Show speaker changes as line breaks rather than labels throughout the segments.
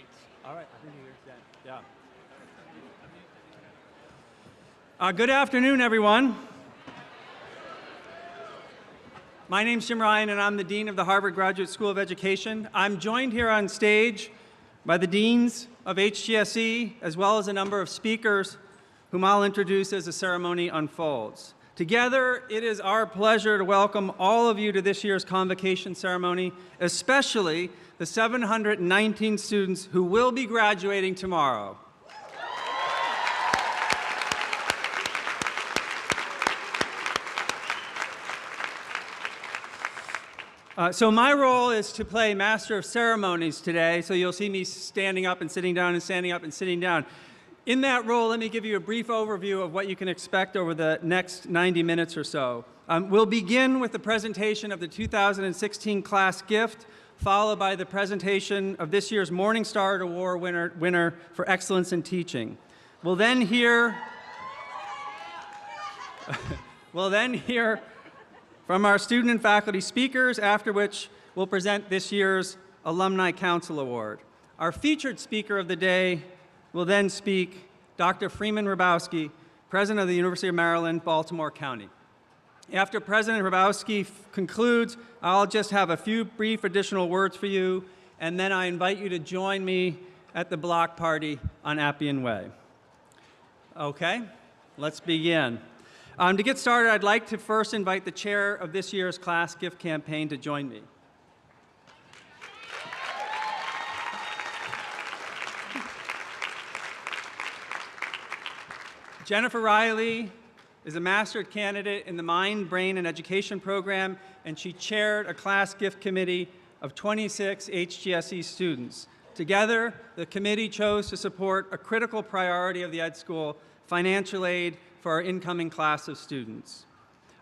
Great.
All right. Yeah. Good afternoon, everyone. My name's Jim Ryan, and I'm the Dean of the Harvard Graduate School of Education. I'm joined here on stage by the deans of HGSE, as well as a number of speakers whom I'll introduce as the ceremony unfolds. Together, it is our pleasure to welcome all of you to this year's convocation ceremony, especially the 719 students who will be graduating tomorrow. So my role is to play Master of Ceremonies today, so you'll see me standing up and sitting down and standing up and sitting down. In that role, let me give you a brief overview of what you can expect over the next 90 minutes or so. We'll begin with the presentation of the 2016 class gift, followed by the presentation of this year's Morningstar Award winner for excellence in teaching. We'll then hear from our student and faculty speakers, after which we'll present this year's Alumni Council Award. Our featured speaker of the day will then speak, Dr. Freeman Hrabowski, President of the University of Maryland, Baltimore County. After President Hrabowski concludes, I'll just have a few brief additional words for you, and then I invite you to join me at the block party on Appian Way. Okay, let's begin. To get started, I'd like to first invite the chair of this year's class gift campaign to join me. Jennifer Riley is a master's candidate in the Mind, Brain, and Education program, and she chaired a class gift committee of 26 HGSE students. Together, the committee chose to support a critical priority of the Ed School, financial aid for our incoming class of students.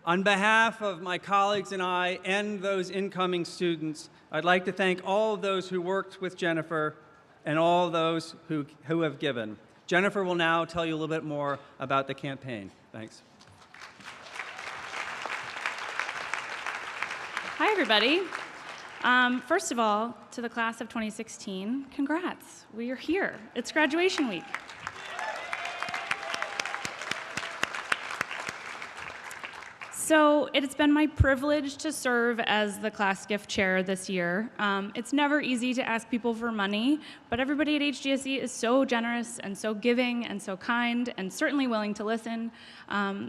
On behalf of my colleagues and I and those incoming students, I'd like to thank all of those who worked with Jennifer and all those who have given. Jennifer will now tell you a little bit more about the campaign. Thanks.
Hi, everybody. First of all, to the class of 2016, congrats. We are here. It's graduation week. So it's been my privilege to serve as the class gift chair this year. It's never easy to ask people for money, but everybody at HGSE is so generous and so giving and so kind and certainly willing to listen.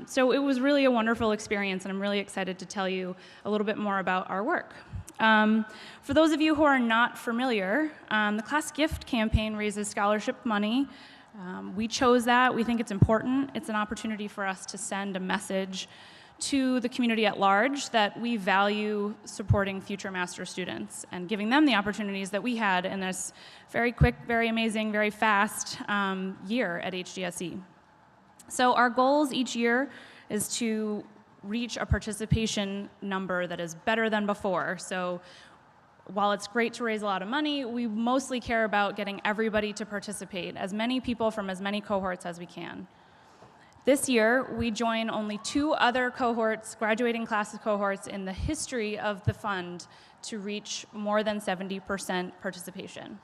So it was really a wonderful experience, and I'm really excited to tell you a little bit more about our work. For those of you who are not familiar, the class gift campaign raises scholarship money. We chose that. We think it's important. It's an opportunity for us to send a message to the community at large that we value supporting future master students and giving them the opportunities that we had in this very quick, very amazing, very fast year at HGSE. So our goals each year is to reach a participation number that is better than before. So while it's great to raise a lot of money, we mostly care about getting everybody to participate, as many people from as many cohorts as we can. This year, we join only 2 other cohorts, graduating classes cohorts, in the history of the fund to reach more than 70% participation.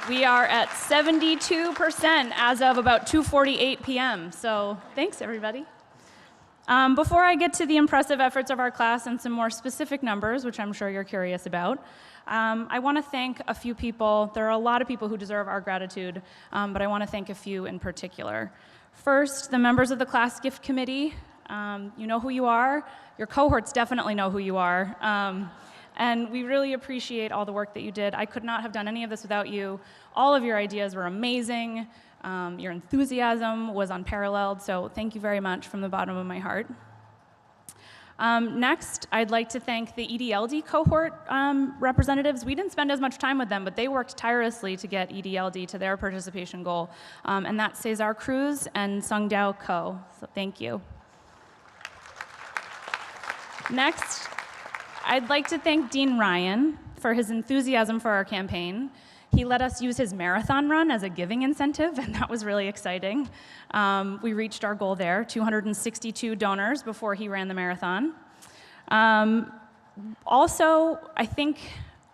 We are at 72% as of about 2:48 p.m., so thanks, everybody. Before I get to the impressive efforts of our class and some more specific numbers, which I'm sure you're curious about, I want to thank a few people. There are a lot of people who deserve our gratitude, but I want to thank a few in particular. First, the members of the class gift committee. You know who you are. Your cohorts definitely know who you are. And we really appreciate all the work that you did. I could not have done any of this without you. All of your ideas were amazing. Your enthusiasm was unparalleled, so thank you very much from the bottom of my heart. Next, I'd like to thank the EDLD cohort representatives. We didn't spend as much time with them, but they worked tirelessly to get EDLD to their participation goal, and that's Cesar Cruz and Sungdao Ko, so thank you. Next, I'd like to thank Dean Ryan for his enthusiasm for our campaign. He let us use his marathon run as a giving incentive, and that was really exciting. We reached our goal there, 262 donors before he ran the marathon. Also, I think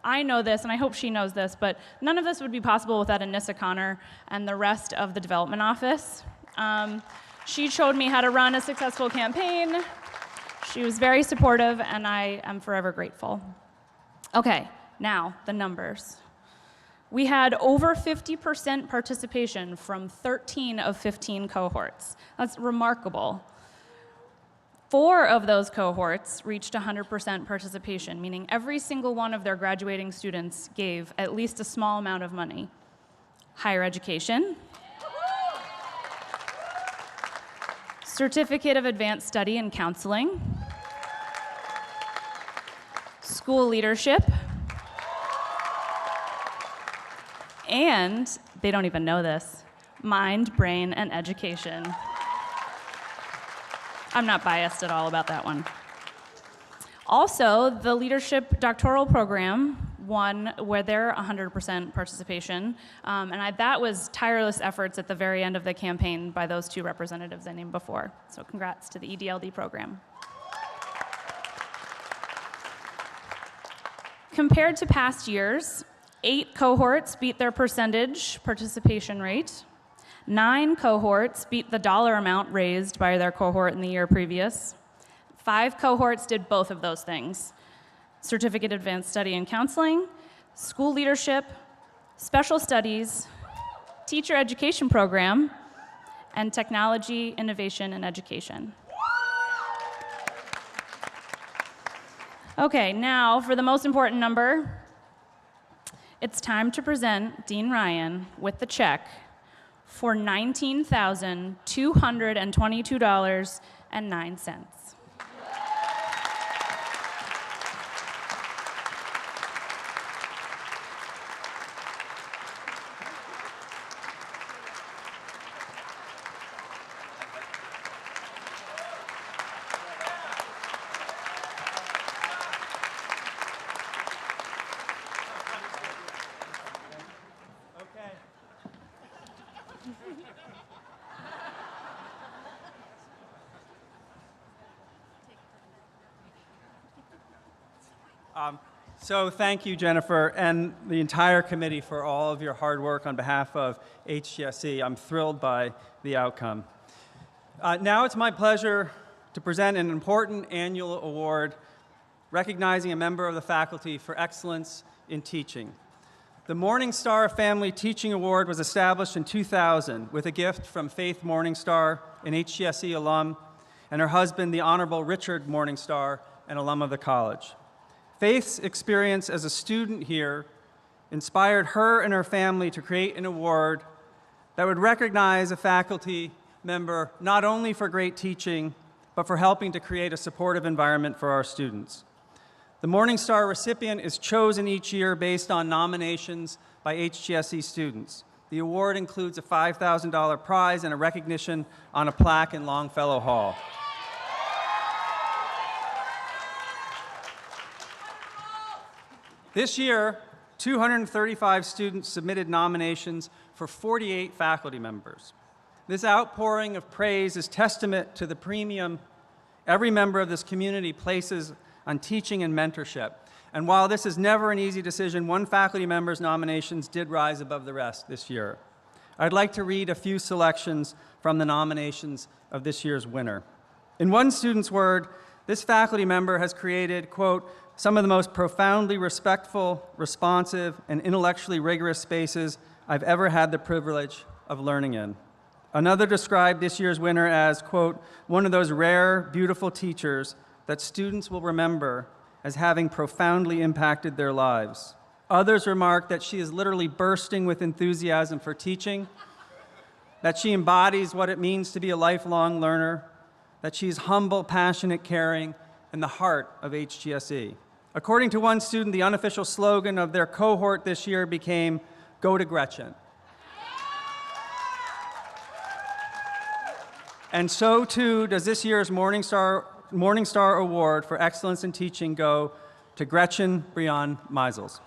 I know this, and I hope she knows this, but none of this would be possible without Anissa Connor and the rest of the development office. She showed me how to run a successful campaign. She was very supportive, and I am forever grateful. Okay, now the numbers. We had over 50% participation from 13 of 15 cohorts. That's remarkable. 4 of those cohorts reached 100% participation, meaning every single one of their graduating students gave at least a small amount of money. Higher education, Certificate of Advanced Study in Counseling, school leadership, and, they don't even know this, mind, brain, and education. I'm not biased at all about that one. Also, the leadership doctoral program won where they're 100% participation, and that was tireless efforts at the very end of the campaign by those 2 representatives I named before. So congrats to the EDLD program. Compared to past years, 8 cohorts beat their percentage participation rate. 9 cohorts beat the dollar amount raised by their cohort in the year previous. 5 cohorts did both of those things: Certificate of Advanced Study in Counseling, school leadership, special studies, teacher education program, and technology, innovation, and education. Okay, now for the most important number. It's time to present Dean Ryan with the check for $19,222.09.
So thank you, Jennifer, and the entire committee for all of your hard work on behalf of HGSE. I'm thrilled by the outcome. Now it's my pleasure to present an important annual award recognizing a member of the faculty for excellence in teaching. The Morningstar Family Teaching Award was established in 2000 with a gift from Faith Morningstar, an HGSE alum, and her husband, the Honorable Richard Morningstar, an alum of the college. Faith's experience as a student here inspired her and her family to create an award that would recognize a faculty member not only for great teaching, but for helping to create a supportive environment for our students. The Morningstar recipient is chosen each year based on nominations by HGSE students. The award includes a $5,000 prize and a recognition on a plaque in Longfellow Hall. This year, 235 students submitted nominations for 48 faculty members. This outpouring of praise is testament to the premium every member of this community places on teaching and mentorship. And while this is never an easy decision, one faculty member's nominations did rise above the rest this year. I'd like to read a few selections from the nominations of this year's winner. In one student's word, this faculty member has created, quote, some of the most profoundly respectful, responsive, and intellectually rigorous spaces I've ever had the privilege of learning in. Another described this year's winner as, quote, one of those rare, beautiful teachers that students will remember as having profoundly impacted their lives. Others remarked that she is literally bursting with enthusiasm for teaching, that she embodies what it means to be a lifelong learner, that she's humble, passionate, caring, and the heart of HGSE. According to one student, the unofficial slogan of their cohort this year became, "Go to Gretchen." And so too does this year's Morningstar Award for Excellence in Teaching go to Gretchen Brion Meisels.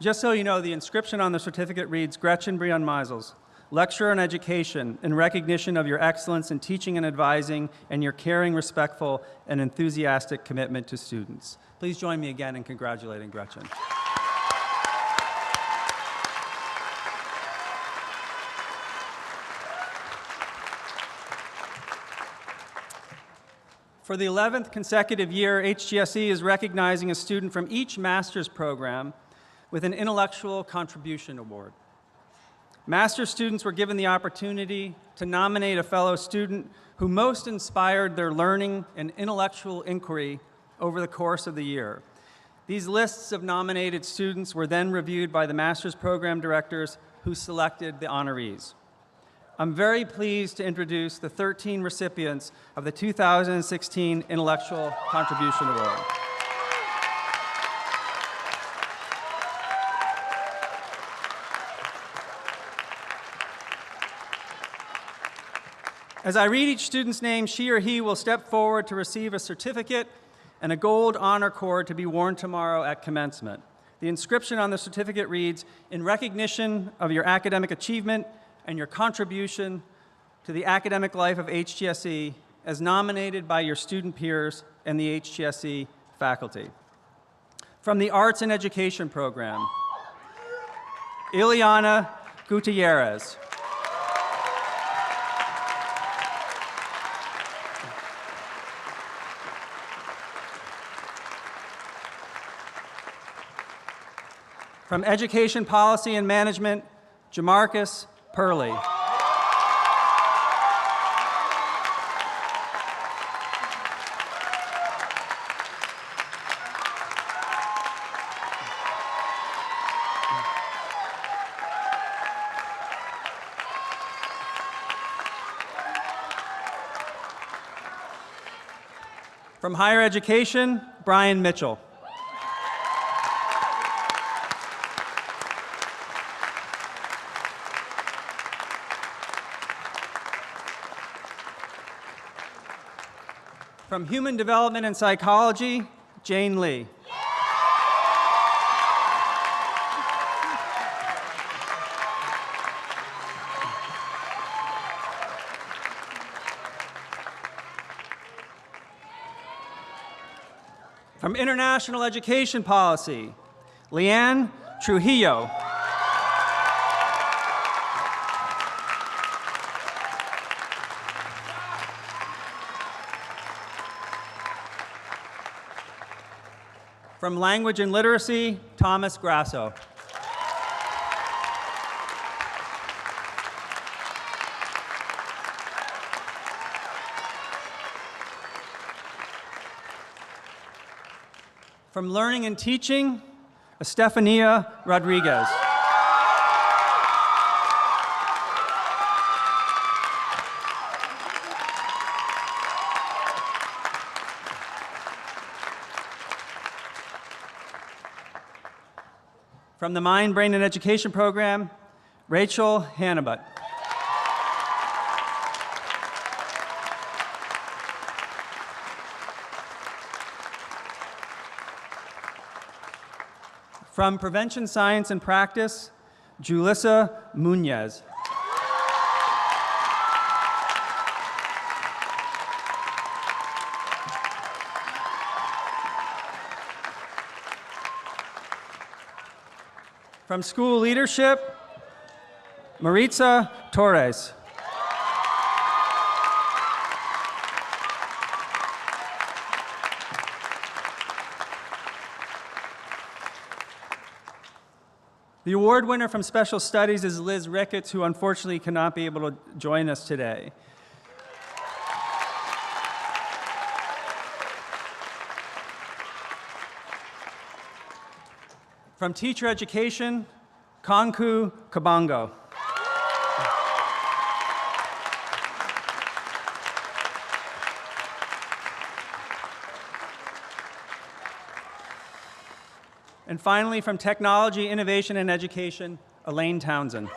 Just so you know, the inscription on the certificate reads, Gretchen Brion Meisels, Lecturer in Education, in recognition of your excellence in teaching and advising and your caring, respectful, and enthusiastic commitment to students. Please join me again in congratulating Gretchen. For the 11th consecutive year, HGSE is recognizing a student from each master's program with an Intellectual Contribution Award. Master's students were given the opportunity to nominate a fellow student who most inspired their learning and intellectual inquiry over the course of the year. These lists of nominated students were then reviewed by the master's program directors who selected the honorees. I'm very pleased to introduce the 13 recipients of the 2016 Intellectual Contribution Award. As I read each student's name, she or he will step forward to receive a certificate and a gold honor cord to be worn tomorrow at commencement. The inscription on the certificate reads, "In recognition of your academic achievement and your contribution to the academic life of HGSE as nominated by your student peers and the HGSE faculty." From the Arts and Education program, Ileana Gutierrez. From Education Policy and Management, Jamarcus Purley. From Higher Education, Brian Mitchell. From Human Development and Psychology, Jane Lee. From International Education Policy, Leanne Trujillo. From Language and Literacy, Thomas Grasso. From Learning and Teaching, Estefania Rodriguez. From the Mind, Brain, and Education program, Rachel Hannibut. From Prevention Science and Practice, Julissa Munez. From School Leadership, Maritza Torres. The award winner from Special Studies is Liz Ricketts, who unfortunately cannot be able to join us today. From Teacher Education, Kanku Kabango. And finally, from Technology, Innovation, and Education, Elaine Townsend.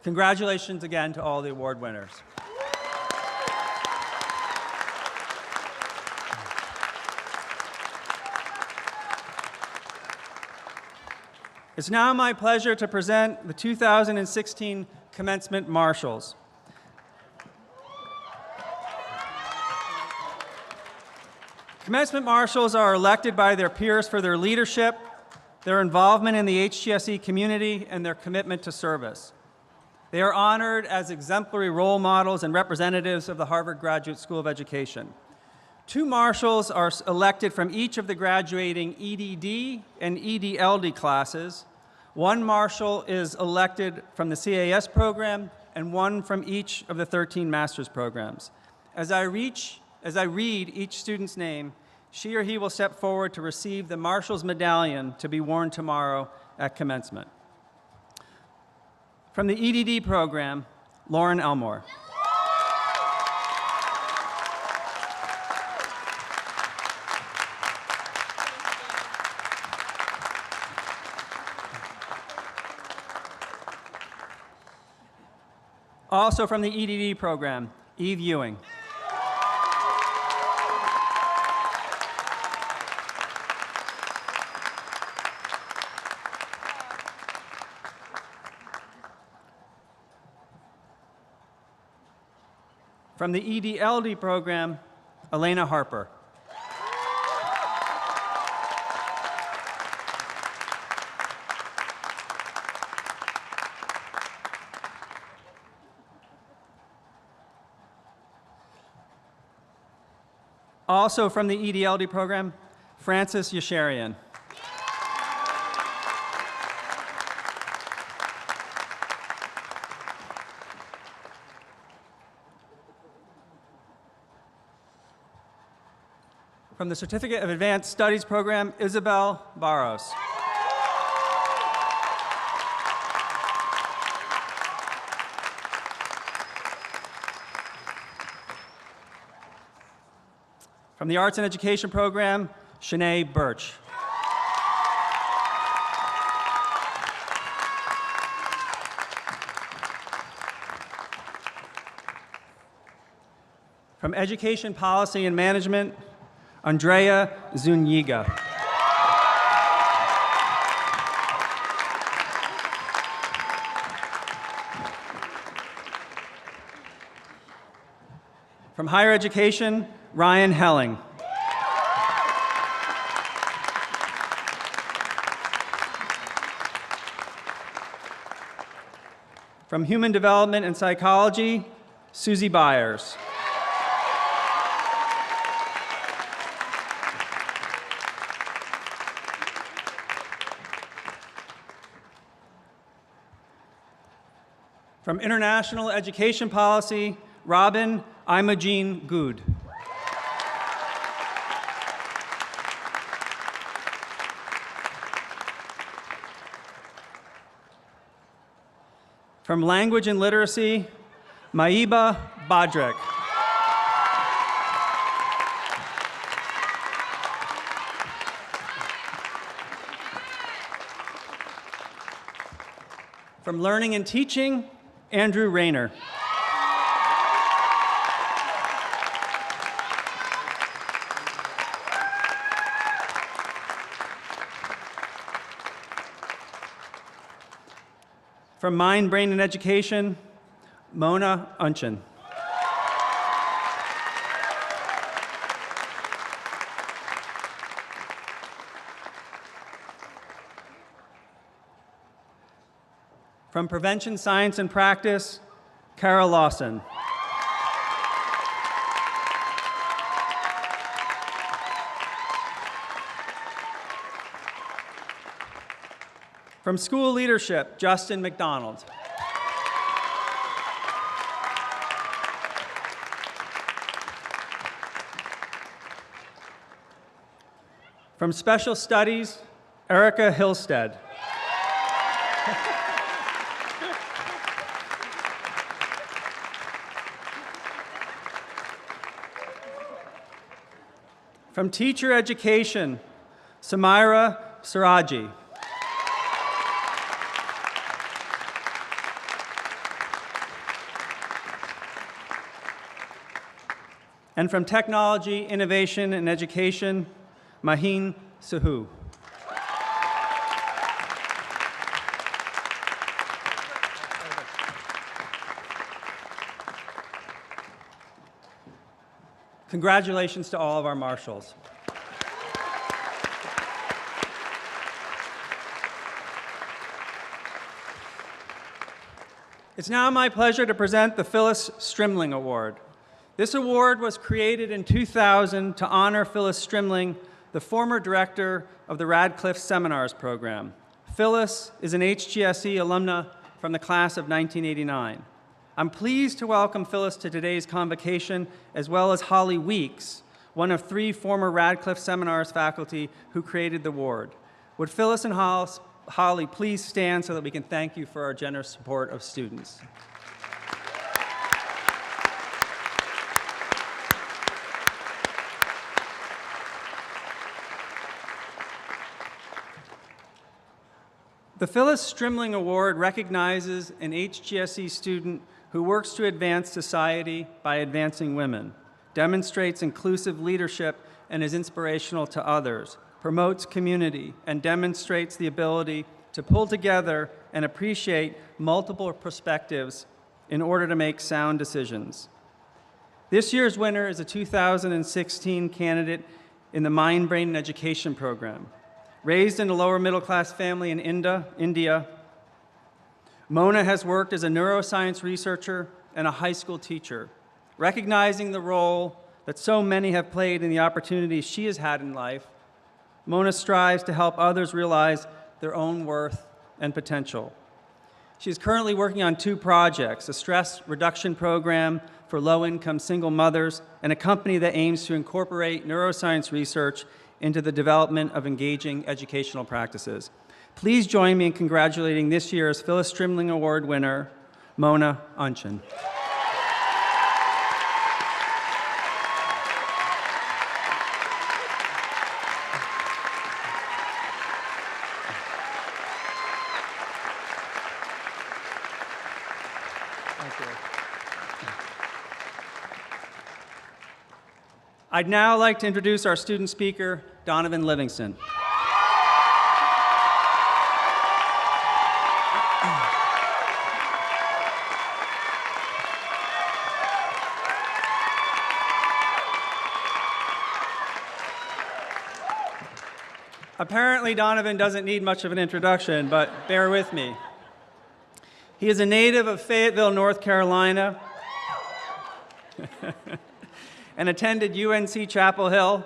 Congratulations again to all the award winners. It's now my pleasure to present the 2016 Commencement Marshals. Commencement Marshals are elected by their peers for their leadership, their involvement in the HGSE community, and their commitment to service. They are honored as exemplary role models and representatives of the Harvard Graduate School of Education. 2 marshals are elected from each of the graduating EDD and EDLD classes. 1 marshal is elected from the CAS program and 1 from each of the 13 master's programs. As I read each student's name, she or he will step forward to receive the Marshal's Medallion to be worn tomorrow at commencement. From the EDD program, Lauren Elmore. Also from the EDD program, Eve Ewing. From the EDLD program, Elena Harper. Also from the EDLD program, Francis Yasharian. From the Certificate of Advanced Studies program, Isabel Barros. From the Arts and Education program, Shanae Birch. From Education Policy and Management, Andrea Zuniga. From Higher Education, Ryan Helling. From Human Development and Psychology, Susie Byers. From International Education Policy, Robin Imogene Good. From Language and Literacy, Maiba Badrek. From Learning and Teaching, Andrew Rayner. From Mind, Brain, and Education, Mona Unchin. From Prevention, Science, and Practice, Kara Lawson. From School Leadership, Justin McDonald. From Special Studies, Erica Hillstead. From Teacher Education, Samira Siraji. And from Technology, Innovation, and Education, Maheen Sahu. Congratulations to all of our marshals. It's now my pleasure to present the Phyllis Strimling Award. This award was created in 2000 to honor Phyllis Strimling, the former director of the Radcliffe Seminars program. Phyllis is an HGSE alumna from the class of 1989. I'm pleased to welcome Phyllis to today's convocation, as well as Holly Weeks, one of 3 former Radcliffe Seminars faculty who created the award. Would Phyllis and Holly please stand so that we can thank you for our generous support of students. The Phyllis Strimling Award recognizes an HGSE student who works to advance society by advancing women, demonstrates inclusive leadership and is inspirational to others, promotes community, and demonstrates the ability to pull together and appreciate multiple perspectives in order to make sound decisions. This year's winner is a 2016 candidate in the Mind, Brain, and Education program. Raised in a lower middle-class family in India, Mona has worked as a neuroscience researcher and a high school teacher. Recognizing the role that so many have played in the opportunities she has had in life, Mona strives to help others realize their own worth and potential. She is currently working on 2 projects, a stress reduction program for low-income single mothers and a company that aims to incorporate neuroscience research into the development of engaging educational practices. Please join me in congratulating this year's Phyllis Strimling Award winner, Mona Unchin. Thank you. I'd now like to introduce our student speaker, Donovan Livingston. Apparently, Donovan doesn't need much of an introduction, but bear with me. He is a native of Fayetteville, North Carolina, and attended UNC Chapel Hill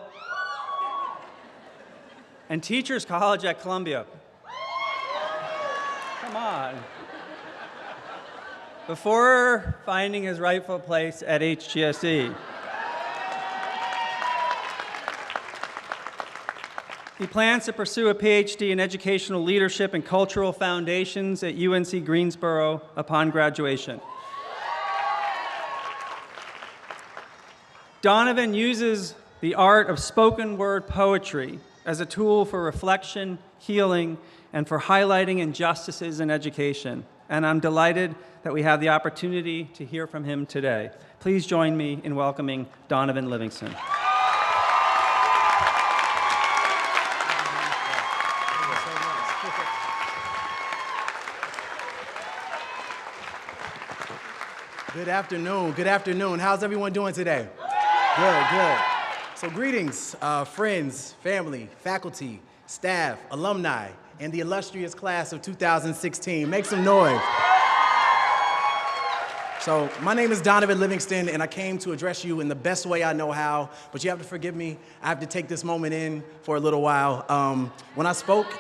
and Teachers College at Columbia. Come on. Before finding his rightful place at HGSE. He plans to pursue a PhD in educational leadership and cultural foundations at UNC Greensboro upon graduation. Donovan uses the art of spoken word poetry as a tool for reflection, healing, and for highlighting injustices in education. And I'm delighted that we have the opportunity to hear from him today. Please join me in welcoming Donovan Livingston.
Good afternoon. Good afternoon. How's everyone doing today? Good, good. So greetings, friends, family, faculty, staff, alumni, and the illustrious class of 2016. Make some noise. So my name is Donovan Livingston, and I came to address you in the best way I know how, but you have to forgive me. I have to take this moment in for a little while. When I spoke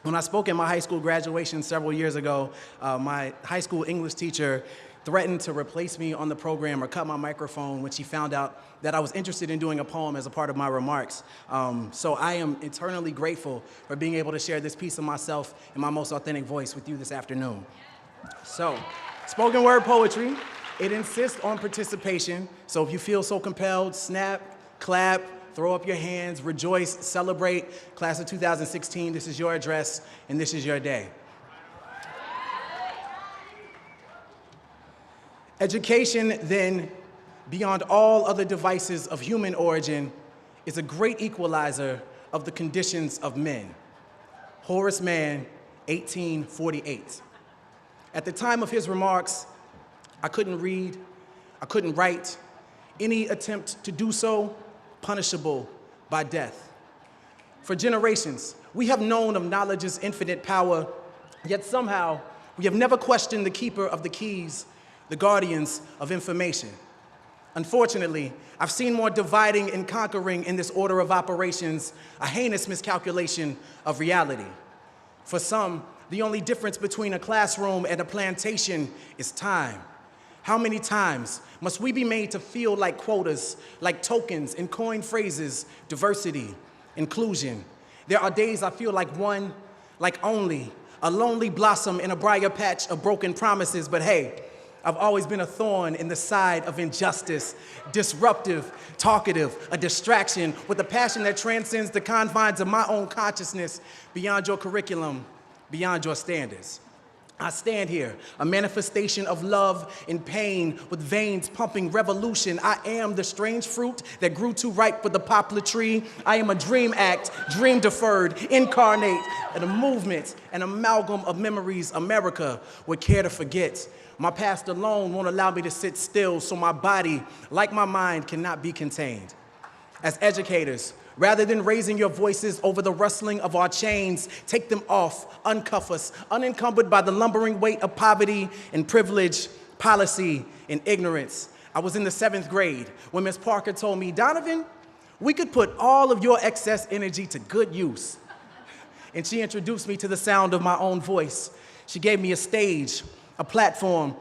at my high school graduation several years ago, my high school English teacher threatened to replace me on the program or cut my microphone when she found out that I was interested in doing a poem as a part of my remarks. So I am eternally grateful for being able to share this piece of myself in my most authentic voice with you this afternoon. So, spoken word poetry, it insists on participation. So if you feel so compelled, snap, clap, throw up your hands, rejoice, celebrate. Class of 2016, this is your address and this is your day. Education, then, beyond all other devices of human origin, is a great equalizer of the conditions of men. Horace Mann, 1848. At the time of his remarks, I couldn't read, I couldn't write. Any attempt to do so, punishable by death. For generations, we have known of knowledge's infinite power, yet somehow we have never questioned the keeper of the keys, the guardians of information. Unfortunately, I've seen more dividing and conquering in this order of operations, a heinous miscalculation of reality. For some, the only difference between a classroom and a plantation is time. How many times must we be made to feel like quotas, like tokens and coined phrases, diversity, inclusion? There are days I feel like one, like only, a lonely blossom in a briar patch of broken promises, but hey, I've always been a thorn in the side of injustice, disruptive, talkative, a distraction with a passion that transcends the confines of my own consciousness, beyond your curriculum, beyond your standards. I stand here, a manifestation of love and pain with veins pumping revolution. I am the strange fruit that grew too ripe for the poplar tree. I am a dream act, dream deferred, incarnate, and a movement, an amalgam of memories America would care to forget. My past alone won't allow me to sit still, so my body, like my mind, cannot be contained. As educators, rather than raising your voices over the rustling of our chains, take them off, uncuff us, unencumbered by the lumbering weight of poverty and privilege, policy, and ignorance. I was in the 7th grade when Ms. Parker told me, "Donovan, we could put all of your excess energy to good use." And she introduced me to the sound of my own voice. She gave me a stage, a platform.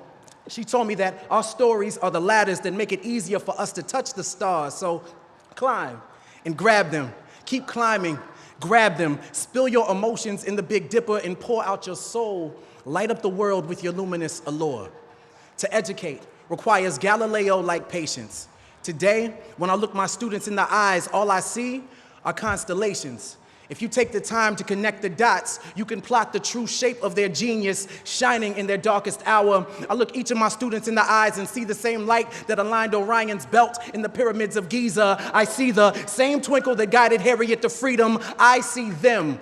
She told me that our stories are the ladders that make it easier for us to touch the stars. So climb and grab them. Keep climbing, grab them. Spill your emotions in the Big Dipper and pour out your soul. Light up the world with your luminous allure. To educate requires Galileo-like patience. Today, when I look my students in the eyes, all I see are constellations. If you take the time to connect the dots, you can plot the true shape of their genius shining in their darkest hour. I look each of my students in the eyes and see the same light that aligned Orion's belt in the pyramids of Giza. I see the same twinkle that guided Harriet to freedom. I see them.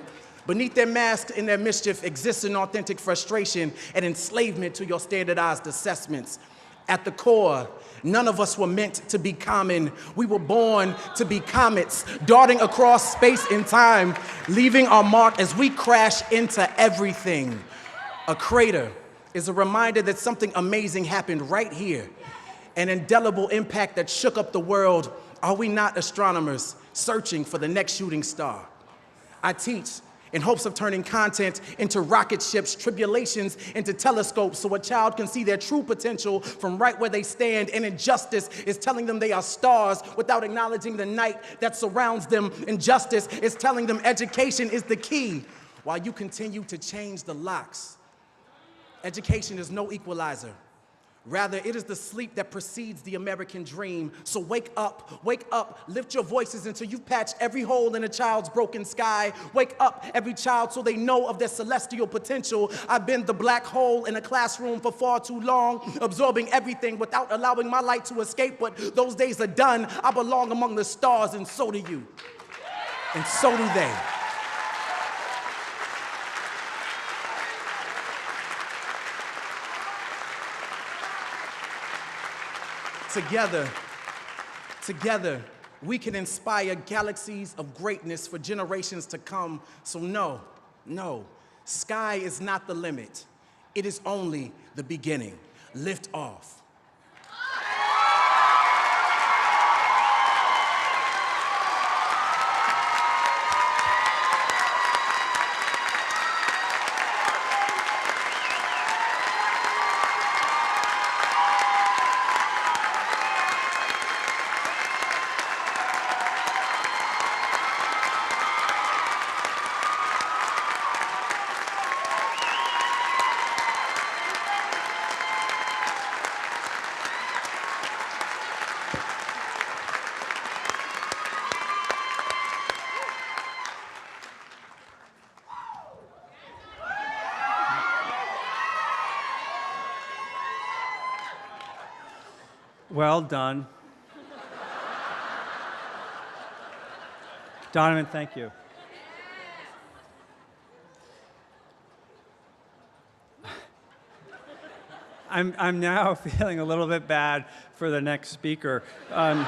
Beneath their mask and their mischief exists an authentic frustration and enslavement to your standardized assessments. At the core, none of us were meant to be common. We were born to be comets, darting across space and time, leaving our mark as we crash into everything. A crater is a reminder that something amazing happened right here, an indelible impact that shook up the world. Are we not astronomers searching for the next shooting star? I teach in hopes of turning content into rocket ships, tribulations into telescopes, so a child can see their true potential from right where they stand. And injustice is telling them they are stars without acknowledging the night that surrounds them. Injustice is telling them education is the key while you continue to change the locks. Education is no equalizer. Rather, it is the sleep that precedes the American dream. So wake up, lift your voices until you've patched every hole in a child's broken sky. Wake up, every child, so they know of their celestial potential. I've been the black hole in a classroom for far too long, absorbing everything without allowing my light to escape, but those days are done. I belong among the stars, and so do you. And so do they. Together, we can inspire galaxies of greatness for generations to come. So no, sky is not the limit. It is only the beginning. Lift off.
Well done. Donovan, thank you. I'm now feeling a little bit bad for the next speaker. I'm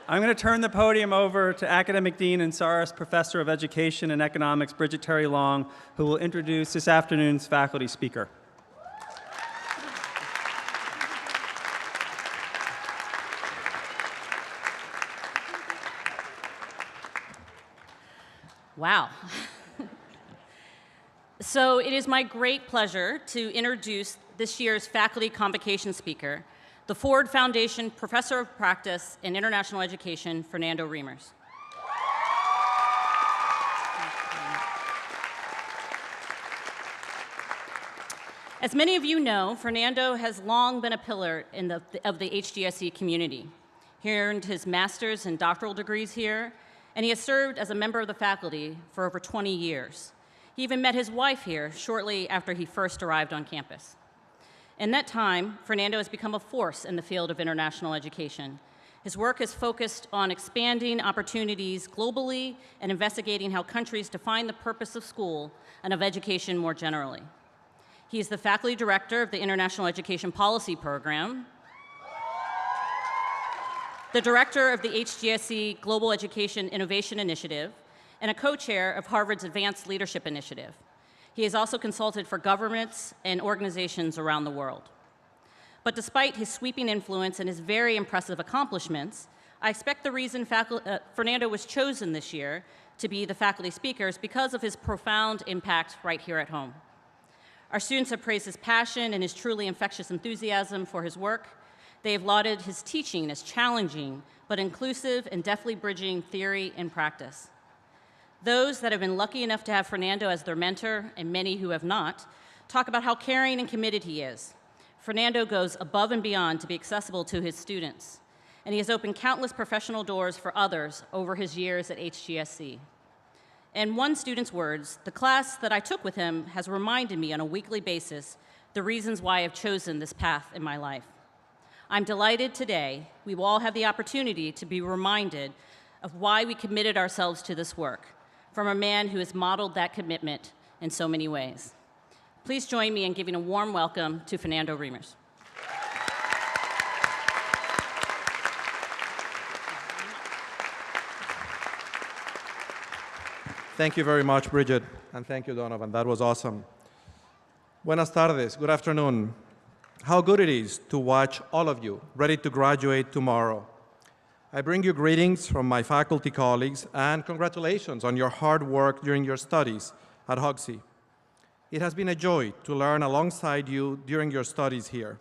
going to turn the podium over to Academic Dean and Saris Professor of Education and Economics, Bridget Terry Long, who will introduce this afternoon's faculty speaker.
Wow. So it is my great pleasure to introduce this year's faculty convocation speaker, the Ford Foundation Professor of Practice in International Education, Fernando Reimers. As many of you know, Fernando has long been a pillar of the HGSE community. He earned his master's and doctoral degrees here, and he has served as a member of the faculty for over 20 years. He even met his wife here shortly after he first arrived on campus. In that time, Fernando has become a force in the field of international education. His work has focused on expanding opportunities globally and investigating how countries define the purpose of school and of education more generally. He is the faculty director of the International Education Policy Program, the director of the HGSE Global Education Innovation Initiative, and a co-chair of Harvard's Advanced Leadership Initiative. He has also consulted for governments and organizations around the world. But despite his sweeping influence and his very impressive accomplishments, I expect the reason Fernando was chosen this year to be the faculty speaker is because of his profound impact right here at home. Our students have praised his passion and his truly infectious enthusiasm for his work. They have lauded his teaching as challenging, but inclusive and deftly bridging theory and practice. Those that have been lucky enough to have Fernando as their mentor, and many who have not, talk about how caring and committed he is. Fernando goes above and beyond to be accessible to his students, and he has opened countless professional doors for others over his years at HGSE. In one student's words, the class that I took with him has reminded me on a weekly basis the reasons why I've chosen this path in my life. I'm delighted today we will all have the opportunity to be reminded of why we committed ourselves to this work, from a man who has modeled that commitment in so many ways. Please join me in giving a warm welcome to Fernando Reimers.
Thank you very much, Bridget, and thank you, Donovan. That was awesome. Buenas tardes, good afternoon. How good it is to watch all of you ready to graduate tomorrow. I bring you greetings from my faculty colleagues and congratulations on your hard work during your studies at HGSE. It has been a joy to learn alongside you during your studies here.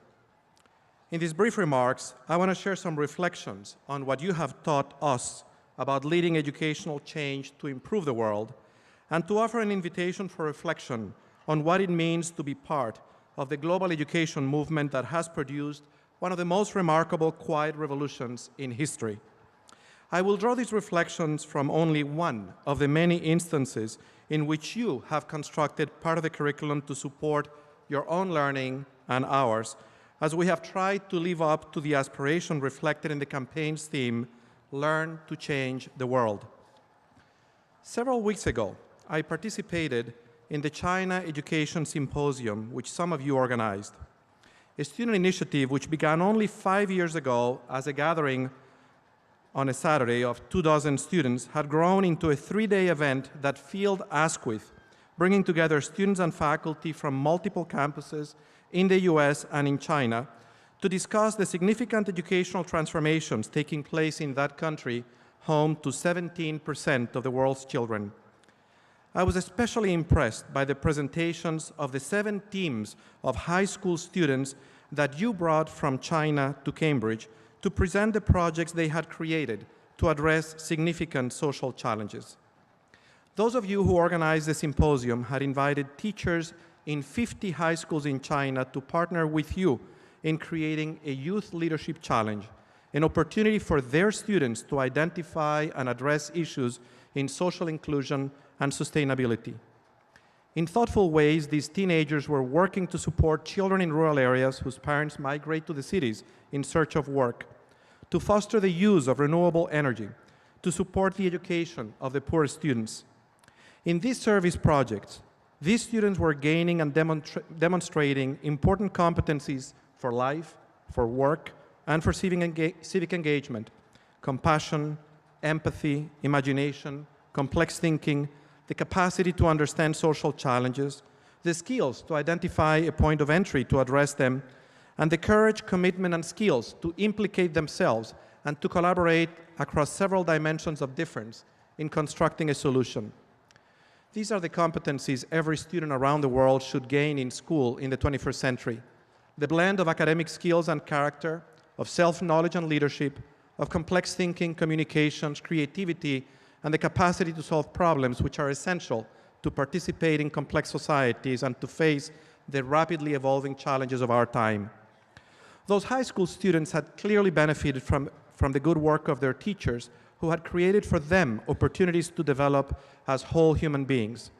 In these brief remarks, I want to share some reflections on what you have taught us about leading educational change to improve the world, and to offer an invitation for reflection on what it means to be part of the global education movement that has produced one of the most remarkable quiet revolutions in history. I will draw these reflections from only one of the many instances in which you have constructed part of the curriculum to support your own learning and ours, as we have tried to live up to the aspiration reflected in the campaign's theme, Learn to Change the World. Several weeks ago, I participated in the China Education Symposium, which some of you organized, a student initiative which began only 5 years ago as a gathering on a Saturday of 24 students, had grown into a 3-day event that filled Asquith, bringing together students and faculty from multiple campuses in the US and in China to discuss the significant educational transformations taking place in that country, home to 17% of the world's children. I was especially impressed by the presentations of the 7 teams of high school students that you brought from China to Cambridge to present the projects they had created to address significant social challenges. Those of you who organized the symposium had invited teachers in 50 high schools in China to partner with you in creating a youth leadership challenge, an opportunity for their students to identify and address issues in social inclusion and sustainability. In thoughtful ways, these teenagers were working to support children in rural areas whose parents migrate to the cities in search of work, to foster the use of renewable energy, to support the education of the poor students. In these service projects, these students were gaining and demonstrating important competencies for life, for work, and for civic engagement: compassion, empathy, imagination, complex thinking, the capacity to understand social challenges, the skills to identify a point of entry to address them, and the courage, commitment, and skills to implicate themselves and to collaborate across several dimensions of difference in constructing a solution. These are the competencies every student around the world should gain in school in the 21st century. The blend of academic skills and character, of self-knowledge and leadership, of complex thinking, communications, creativity, and the capacity to solve problems which are essential to participate in complex societies and to face the rapidly evolving challenges of our time. Those high school students had clearly benefited from the good work of their teachers, who had created for them opportunities to develop as whole human beings.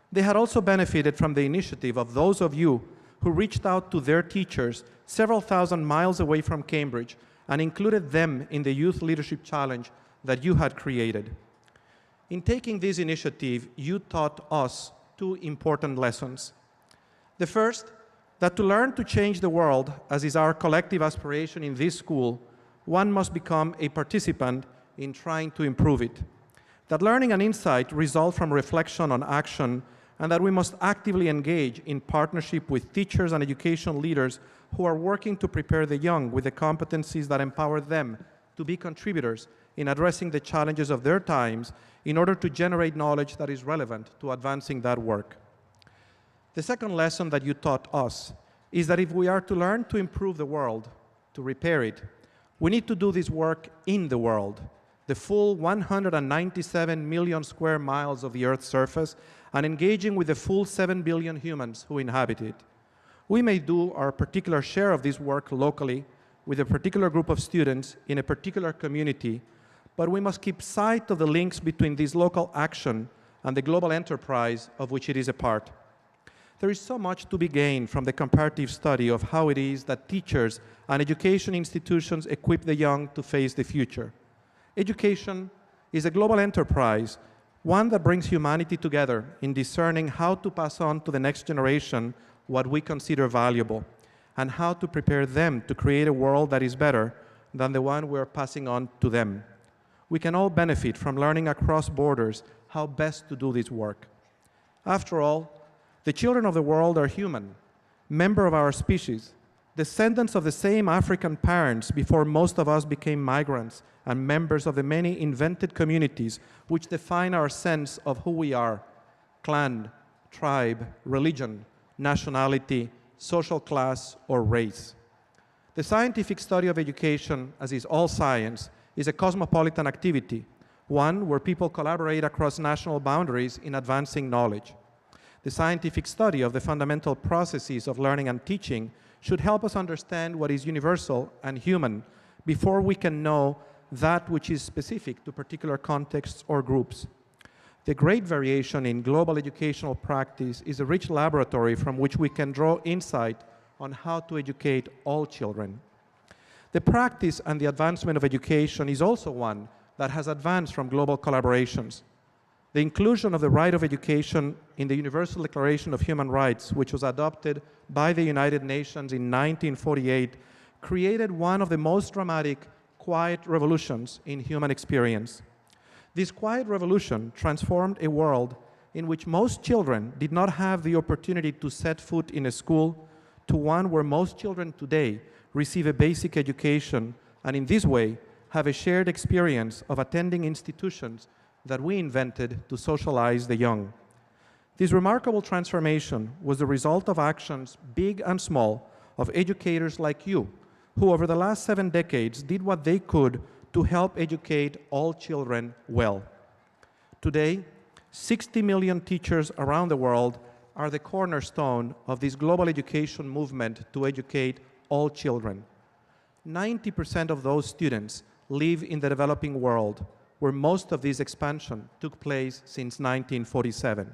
They had also benefited from the initiative of those of you who reached out to their teachers several thousand miles away from Cambridge and included them in the Youth Leadership Challenge that you had created. In taking this initiative, you taught us two important lessons. The first, that to learn to change the world, as is our collective aspiration in this school, one must become a participant in trying to improve it. That learning and insight result from reflection on action, and that we must actively engage in partnership with teachers and education leaders who are working to prepare the young with the competencies that empower them to be contributors in addressing the challenges of their times in order to generate knowledge that is relevant to advancing that work. The second lesson that you taught us is that if we are to learn to improve the world, to repair it, we need to do this work in the world, the full 197 million square miles of the Earth's surface, and engaging with the full 7 billion humans who inhabit it. We may do our particular share of this work locally with a particular group of students in a particular community, but we must keep sight of the links between this local action and the global enterprise of which it is a part. There is so much to be gained from the comparative study of how it is that teachers and education institutions equip the young to face the future. Education is a global enterprise, one that brings humanity together in discerning how to pass on to the next generation what we consider valuable, and how to prepare them to create a world that is better than the one we're passing on to them. We can all benefit from learning across borders how best to do this work. After all, the children of the world are human, member of our species, descendants of the same African parents before most of us became migrants, and members of the many invented communities which define our sense of who we are: clan, tribe, religion, nationality, social class, or race. The scientific study of education, as is all science, is a cosmopolitan activity, one where people collaborate across national boundaries in advancing knowledge. The scientific study of the fundamental processes of learning and teaching should help us understand what is universal and human before we can know that which is specific to particular contexts or groups. The great variation in global educational practice is a rich laboratory from which we can draw insight on how to educate all children. The practice and the advancement of education is also one that has advanced from global collaborations. The inclusion of the right of education in the Universal Declaration of Human Rights, which was adopted by the United Nations in 1948, created one of the most dramatic quiet revolutions in human experience. This quiet revolution transformed a world in which most children did not have the opportunity to set foot in a school to one where most children today receive a basic education and in this way have a shared experience of attending institutions that we invented to socialize the young. This remarkable transformation was the result of actions, big and small, of educators like you, who over the last 7 decades did what they could to help educate all children well. Today, 60 million teachers around the world are the cornerstone of this global education movement to educate all children. 90% of those students live in the developing world, where most of this expansion took place since 1947.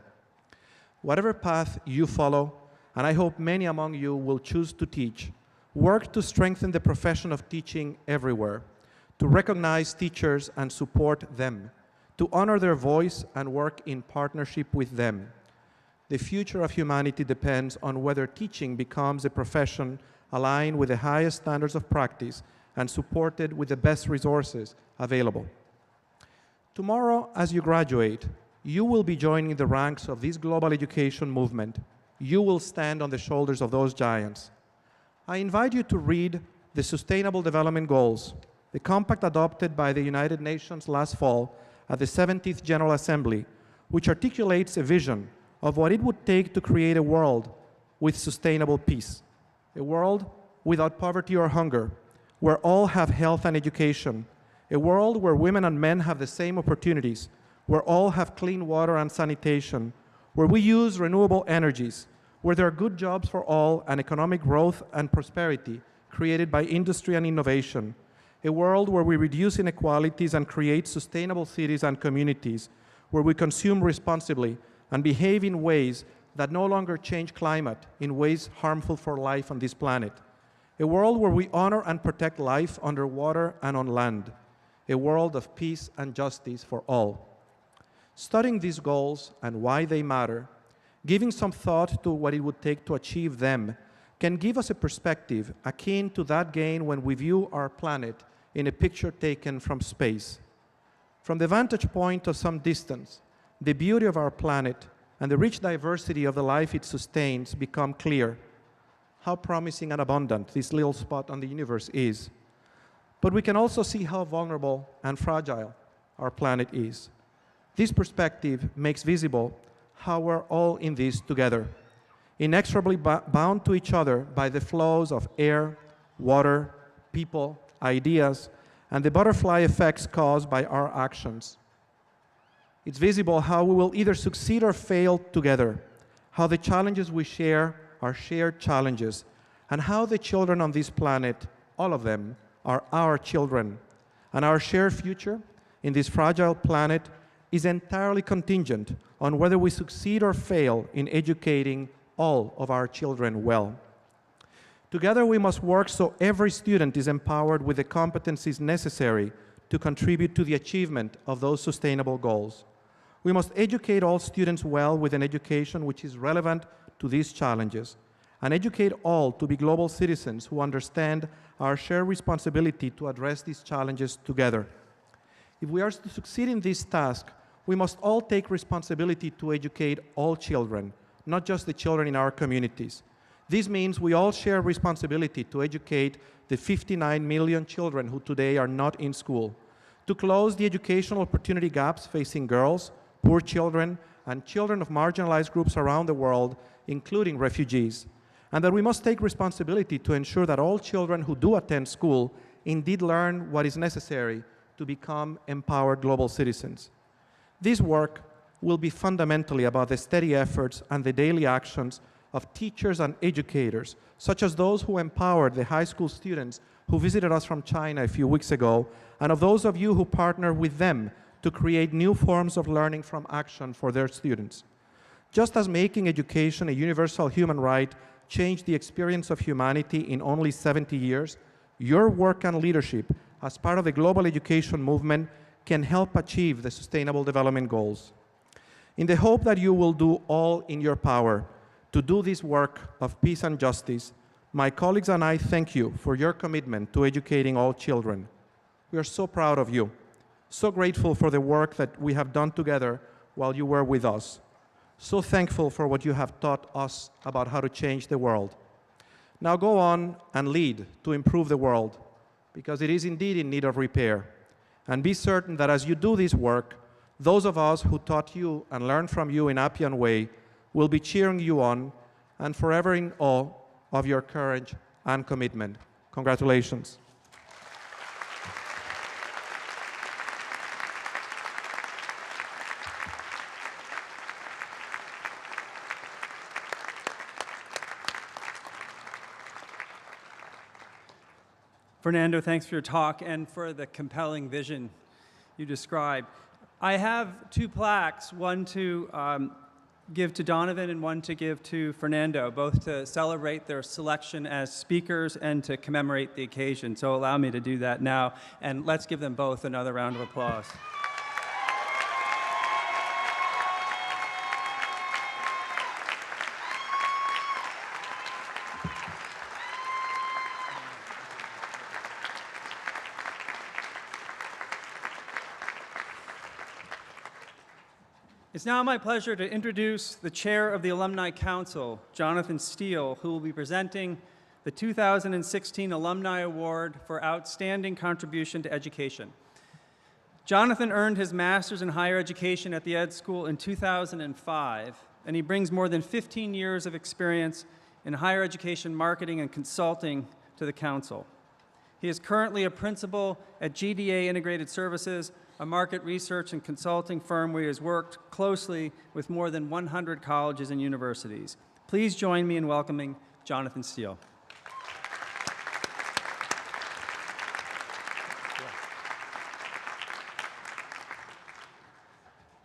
Whatever path you follow, and I hope many among you will choose to teach, work to strengthen the profession of teaching everywhere, to recognize teachers and support them, to honor their voice and work in partnership with them. The future of humanity depends on whether teaching becomes a profession aligned with the highest standards of practice and supported with the best resources available. Tomorrow, as you graduate, you will be joining the ranks of this global education movement. You will stand on the shoulders of those giants. I invite you to read the Sustainable Development Goals, the compact adopted by the United Nations last fall at the 70th General Assembly, which articulates a vision of what it would take to create a world with sustainable peace, a world without poverty or hunger, where all have health and education, a world where women and men have the same opportunities, where all have clean water and sanitation, where we use renewable energies, where there are good jobs for all and economic growth and prosperity created by industry and innovation, a world where we reduce inequalities and create sustainable cities and communities, where we consume responsibly and behave in ways that no longer change climate in ways harmful for life on this planet, a world where we honor and protect life underwater and on land, a world of peace and justice for all. Studying these goals and why they matter, giving some thought to what it would take to achieve them, can give us a perspective akin to that gained when we view our planet in a picture taken from space. From the vantage point of some distance, the beauty of our planet and the rich diversity of the life it sustains become clear. How promising and abundant this little spot on the universe is. But we can also see how vulnerable and fragile our planet is. This perspective makes visible how we're all in this together, inexorably bound to each other by the flows of air, water, people, ideas, and the butterfly effects caused by our actions. It's visible how we will either succeed or fail together, how the challenges we share are shared challenges, and how the children on this planet, all of them, are our children. And our shared future in this fragile planet is entirely contingent on whether we succeed or fail in educating all of our children well. Together we must work so every student is empowered with the competencies necessary to contribute to the achievement of those sustainable goals. We must educate all students well with an education which is relevant to these challenges, and educate all to be global citizens who understand our shared responsibility to address these challenges together. If we are to succeed in this task, we must all take responsibility to educate all children, not just the children in our communities. This means we all share responsibility to educate the 59 million children who today are not in school, to close the educational opportunity gaps facing girls, poor children, and children of marginalized groups around the world, including refugees, and that we must take responsibility to ensure that all children who do attend school indeed learn what is necessary to become empowered global citizens. This work will be fundamentally about the steady efforts and the daily actions of teachers and educators, such as those who empowered the high school students who visited us from China a few weeks ago, and of those of you who partner with them to create new forms of learning from action for their students. Just as making education a universal human right changed the experience of humanity in only 70 years, your work and leadership as part of the global education movement can help achieve the Sustainable Development Goals. In the hope that you will do all in your power to do this work of peace and justice, my colleagues and I thank you for your commitment to educating all children. We are so proud of you, so grateful for the work that we have done together while you were with us, so thankful for what you have taught us about how to change the world. Now go on and lead to improve the world, because it is indeed in need of repair. And be certain that as you do this work, those of us who taught you and learned from you in Appian Way will be cheering you on and forever in awe of your courage and commitment. Congratulations.
Fernando, thanks for your talk and for the compelling vision you described. I have two plaques, one to give to Donovan and one to give to Fernando, both to celebrate their selection as speakers and to commemorate the occasion. So allow me to do that now, and let's give them both another round of applause. It's now my pleasure to introduce the chair of the Alumni Council, Jonathan Steele, who will be presenting the 2016 Alumni Award for Outstanding Contribution to Education. Jonathan earned his master's in higher education at the Ed School in 2005, and he brings more than 15 years of experience in higher education marketing and consulting to the council. He is currently a principal at GDA Integrated Services, a market research and consulting firm where he has worked closely with more than 100 colleges and universities. Please join me in welcoming Jonathan Steele.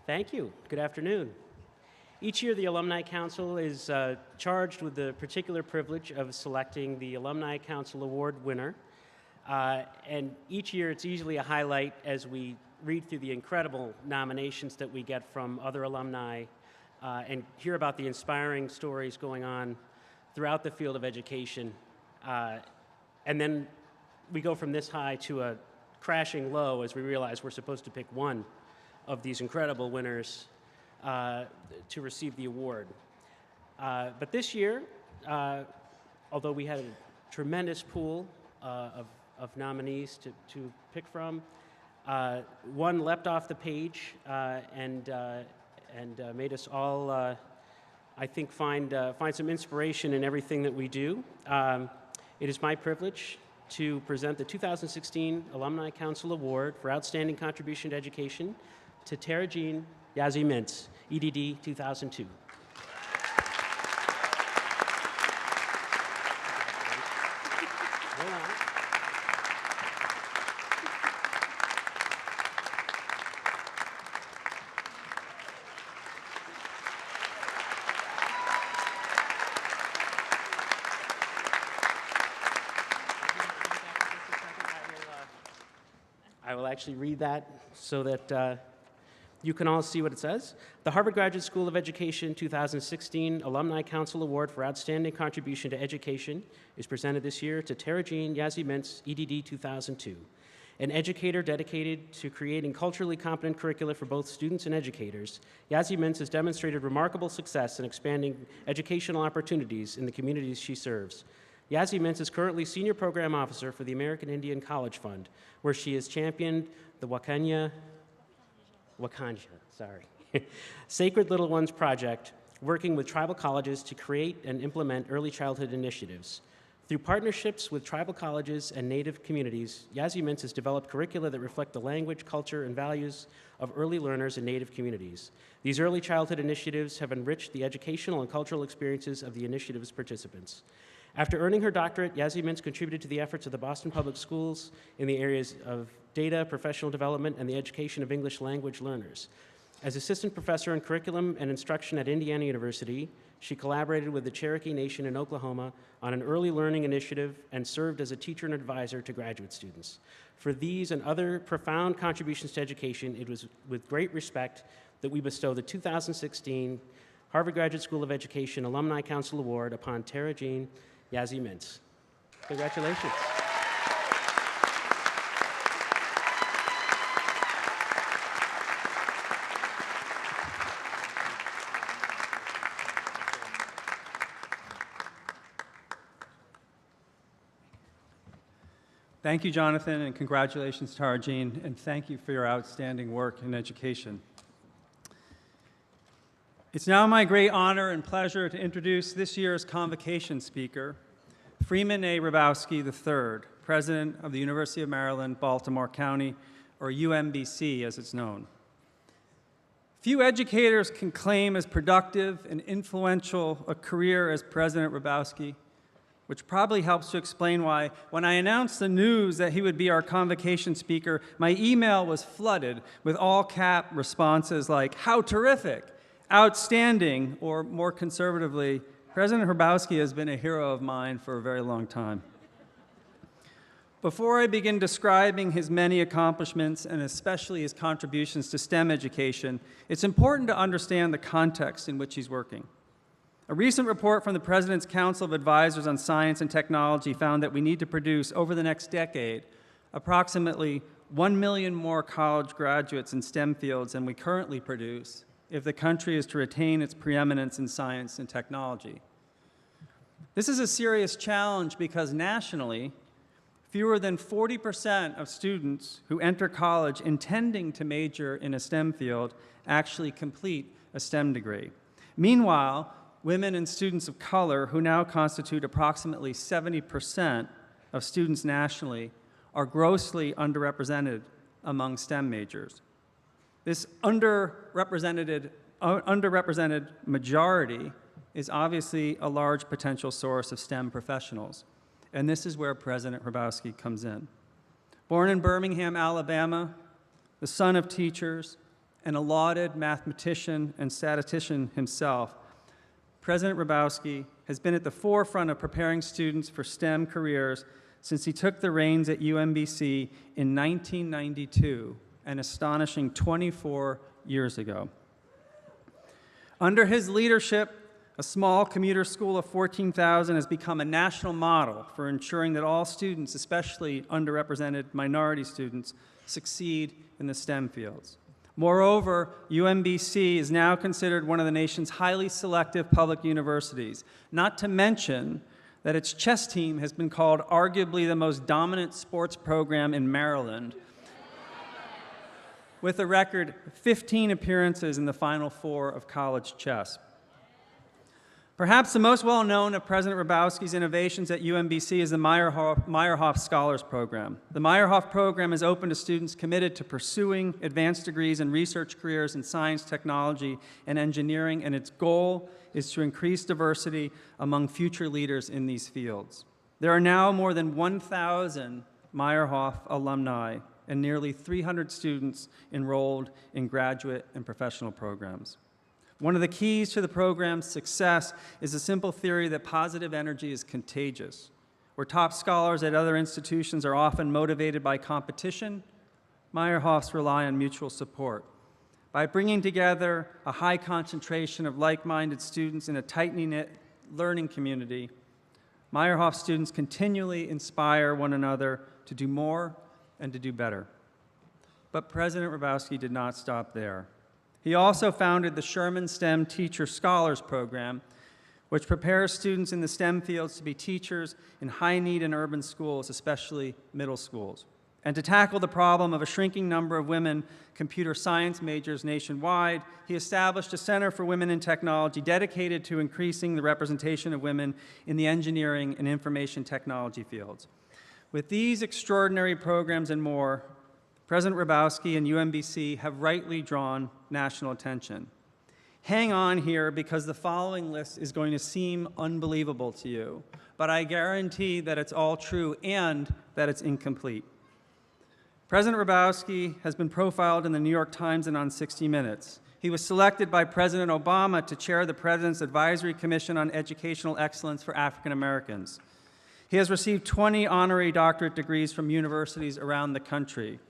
Thank you. Good afternoon. Each year, the Alumni Council is charged with the particular privilege of selecting the Alumni Council Award winner. And each year, it's usually a highlight as we read through the incredible nominations that we get from other alumni and hear about the inspiring stories going on throughout the field of education. And then we go from this high to a crashing low as we realize we're supposed to pick one of these incredible winners to receive the award. But this year, although we had a tremendous pool of nominees to pick from, one leapt off the page and made us all, I think, find some inspiration in everything that we do. It is my privilege to present the 2016 Alumni Council Award for Outstanding Contribution to Education to Tara Jean Yazzie Mintz, EDD 2002. I will actually read that so that you can all see what it says. The Harvard Graduate School of Education 2016 Alumni Council Award for Outstanding Contribution to Education is presented this year to Tara Jean Yazzie Mintz, EDD 2002, an educator dedicated to creating culturally competent curricula for both students and educators. Yazzie Mintz has demonstrated remarkable success in expanding educational opportunities in the communities she serves. Yazzie Mintz is currently Senior Program Officer for the American Indian College Fund, where she has championed the Wakanja, Sacred Little Ones Project, working with tribal colleges to create and implement early childhood initiatives. Through partnerships with tribal colleges and Native communities, Yazzie Mintz has developed curricula that reflect the language, culture, and values of early learners in Native communities. These early childhood initiatives have enriched the educational and cultural experiences of the initiative's participants. After earning her doctorate, Yazzie Mintz contributed to the efforts of the Boston Public Schools in the areas of data, professional development, and the education of English language learners. As assistant professor in curriculum and instruction at Indiana University, she collaborated with the Cherokee Nation in Oklahoma on an early learning initiative and served as a teacher and advisor to graduate students. For these and other profound contributions to education, it was with great respect that we bestow the 2016 Harvard Graduate School of Education Alumni Council Award upon Tara Jean Yazzie Mintz. Congratulations.
Thank you, Jonathan, and congratulations, Tara Jean, and thank you for your outstanding work in education. It's now my great honor and pleasure to introduce this year's convocation speaker, Freeman A. Hrabowski III, President of the University of Maryland, Baltimore County, or UMBC as it's known. Few educators can claim as productive and influential a career as President Hrabowski, which probably helps to explain why, when I announced the news that he would be our convocation speaker, my email was flooded with all-cap responses like, "How terrific!" Outstanding, or more conservatively, President Hrabowski has been a hero of mine for a very long time. Before I begin describing his many accomplishments, and especially his contributions to STEM education, it's important to understand the context in which he's working. A recent report from the President's Council of Advisors on Science and Technology found that we need to produce, over the next decade, approximately 1 million more college graduates in STEM fields than we currently produce if the country is to retain its preeminence in science and technology. This is a serious challenge because nationally, fewer than 40% of students who enter college intending to major in a STEM field actually complete a STEM degree. Meanwhile, women and students of color, who now constitute approximately 70% of students nationally, are grossly underrepresented among STEM majors. This underrepresented majority is obviously a large potential source of STEM professionals. And this is where President Hrabowski comes in. Born in Birmingham, Alabama, the son of teachers, and a lauded mathematician and statistician himself, President Hrabowski has been at the forefront of preparing students for STEM careers since he took the reins at UMBC in 1992, an astonishing 24 years ago. Under his leadership, a small commuter school of 14,000 has become a national model for ensuring that all students, especially underrepresented minority students, succeed in the STEM fields. Moreover, UMBC is now considered one of the nation's highly selective public universities, not to mention that its chess team has been called arguably the most dominant sports program in Maryland, with a record 15 appearances in the Final Four of college chess. Perhaps the most well-known of President Hrabowski's innovations at UMBC is the Meyerhoff Scholars Program. The Meyerhoff Program is open to students committed to pursuing advanced degrees and research careers in science, technology, and engineering, and its goal is to increase diversity among future leaders in these fields. There are now more than 1,000 Meyerhoff alumni and nearly 300 students enrolled in graduate and professional programs. One of the keys to the program's success is the simple theory that positive energy is contagious. Where top scholars at other institutions are often motivated by competition, Meyerhoffs rely on mutual support. By bringing together a high concentration of like-minded students in a tightly knit learning community, Meyerhoff students continually inspire one another to do more and to do better. But President Hrabowski did not stop there. He also founded the Sherman STEM Teacher Scholars Program, which prepares students in the STEM fields to be teachers in high-need and urban schools, especially middle schools. And to tackle the problem of a shrinking number of women computer science majors nationwide, he established a Center for Women in Technology dedicated to increasing the representation of women in the engineering and information technology fields. With these extraordinary programs and more, President Hrabowski and UMBC have rightly drawn national attention. Hang on here because the following list is going to seem unbelievable to you, but I guarantee that it's all true and that it's incomplete. President Hrabowski has been profiled in the New York Times and on 60 Minutes. He was selected by President Obama to chair the President's Advisory Commission on Educational Excellence for African Americans. He has received 20 honorary doctorate degrees from universities around the country.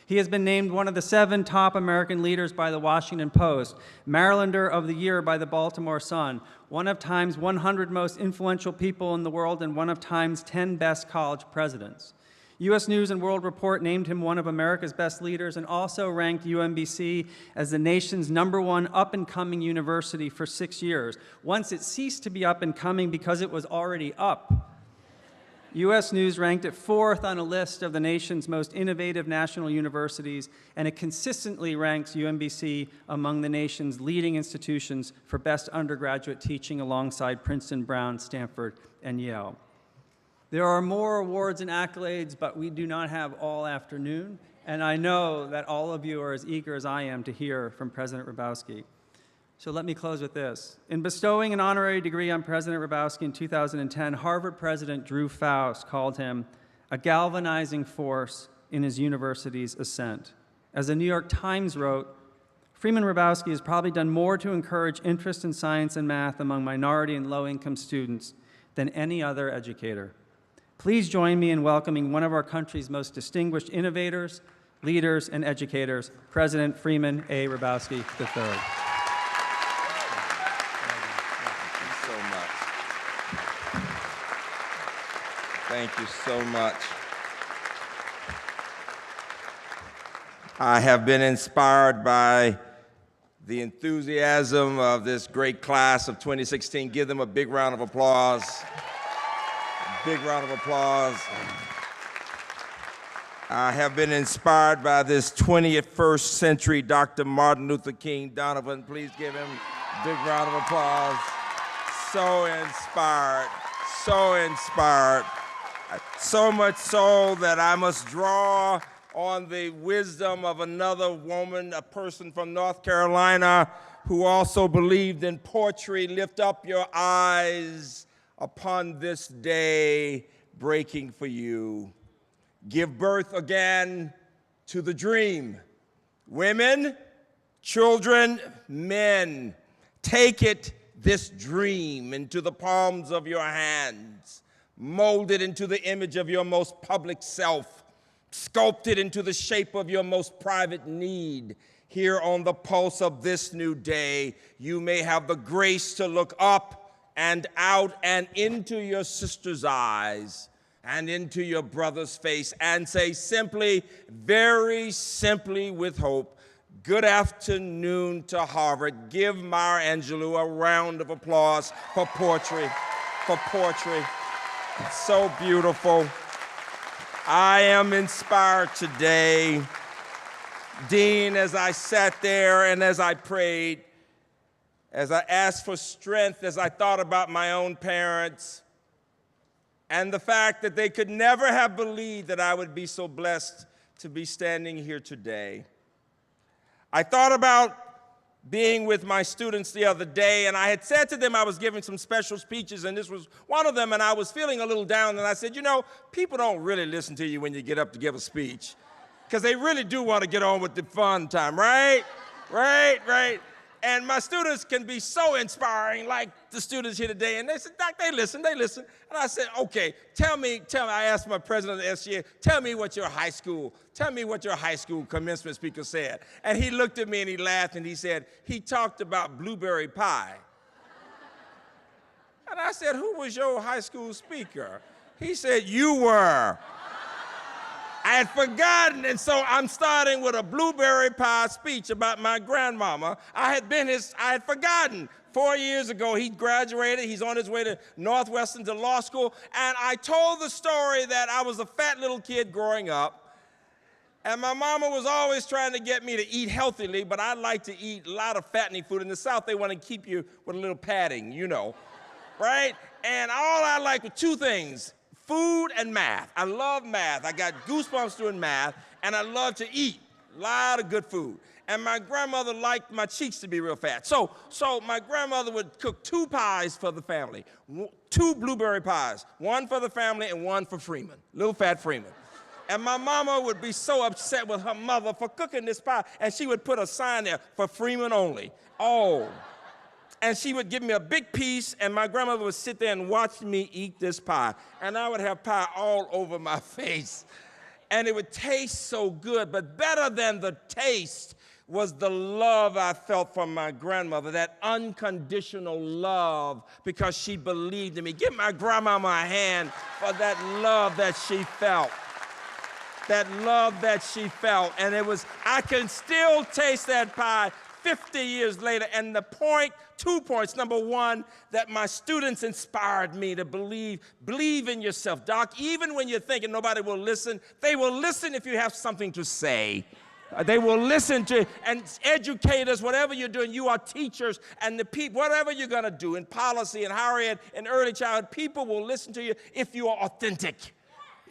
He has been named one of the 7 top American leaders by the Washington Post, Marylander of the Year by the Baltimore Sun, one of Time's 100 most influential people in the world, and one of Time's 10 best college presidents. U.S. News and World Report named him one of America's best leaders and also ranked UMBC as the nation's #1 up-and-coming university for 6 years. Once it ceased to be up-and-coming because it was already up. U.S. News ranked it 4th on a list of the nation's most innovative national universities, and it consistently ranks UMBC among the nation's leading institutions for best undergraduate teaching alongside Princeton, Brown, Stanford, and Yale. There are more awards and accolades, but we do not have all afternoon, and I know that all of you are as eager as I am to hear from President Hrabowski. So let me close with this. In bestowing an honorary degree on President Hrabowski in 2010, Harvard President Drew Faust called him a galvanizing force in his university's ascent. As the New York Times wrote, Freeman Hrabowski has probably done more to encourage interest in science and math among minority and low-income students than any other educator. Please join me in welcoming one of our country's most distinguished innovators, leaders, and educators, President Freeman A. Hrabowski III.
Thank you so much. I have been inspired by the enthusiasm of this great class of 2016. Give them a big round of applause. A big round of applause. I have been inspired by this 21st century Dr. Martin Luther King. Donovan, please give him a big round of applause. So inspired, so inspired. So much so that I must draw on the wisdom of another woman, a person from North Carolina who also believed in poetry. Lift up your eyes upon this day breaking for you. Give birth again to the dream. Women, children, men, take it, this dream, into the palms of your hands. Mold it into the image of your most public self. Sculpt it into the shape of your most private need. Here on the pulse of this new day, you may have the grace to look up and out and into your sister's eyes and into your brother's face and say simply, very simply with hope, good afternoon to Harvard. Give Maya Angelou a round of applause for poetry, for poetry. It's so beautiful. I am inspired today. Dean, as I sat there and as I prayed, as I asked for strength, as I thought about my own parents and the fact that they could never have believed that I would be so blessed to be standing here today. I thought about being with my students the other day, and I had said to them I was giving some special speeches, and this was one of them, and I was feeling a little down, and I said, you know, people don't really listen to you when you get up to give a speech, because they really do want to get on with the fun time, right? Right. And my students can be so inspiring, like the students here today, and they said, Doc, they listen. And I said, okay, tell me, I asked my president of the SGA, tell me what your high school commencement speaker said. And he looked at me and he laughed and he said, he talked about blueberry pie. And I said, who was your high school speaker? He said, you were. I had forgotten, and so I'm starting with a blueberry pie speech about my grandmama. I had forgotten. 4 years ago, he graduated. He's on his way to Northwestern to law school, and I told the story that I was a fat little kid growing up, and my mama was always trying to get me to eat healthily, but I like to eat a lot of fattening food. In the South, they want to keep you with a little padding, you know, right? And all I like were two things: food and math. I love math. I got goosebumps doing math, and I love to eat a lot of good food. And my grandmother liked my cheeks to be real fat. So my grandmother would cook 2 pies for the family, 2 blueberry pies, one for the family and one for Freeman, little fat Freeman. And my mama would be so upset with her mother for cooking this pie, and she would put a sign there, for Freeman only. Oh. And she would give me a big piece, and my grandmother would sit there and watch me eat this pie. And I would have pie all over my face. And it would taste so good, but better than the taste was the love I felt from my grandmother, that unconditional love, because she believed in me. Give my grandmama a hand for that love that she felt. That love that she felt. And I can still taste that pie 50 years later, and 2 points. Number one, that my students inspired me to believe in yourself. Doc, even when you're thinking nobody will listen, they will listen if you have something to say. They will listen to, and educators, whatever you're doing, you are teachers, and the people, whatever you're gonna do in policy and higher ed and early childhood, people will listen to you if you are authentic.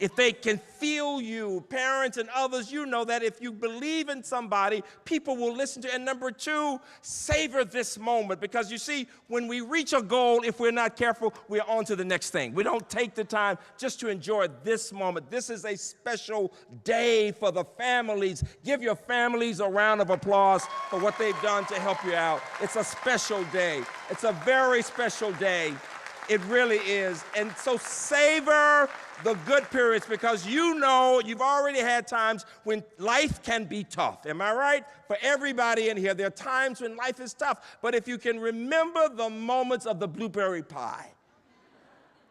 if they can feel you, parents and others, you know that if you believe in somebody, people will listen to you. And number two, savor this moment, because you see, when we reach a goal, if we're not careful, we're on to the next thing. We don't take the time just to enjoy this moment. This is a special day for the families. Give your families a round of applause for what they've done to help you out. It's a special day. It's a very special day. It really is. And so savor the good periods, because you know you've already had times when life can be tough. Am I right? For everybody in here, there are times when life is tough. But if you can remember the moments of the blueberry pie,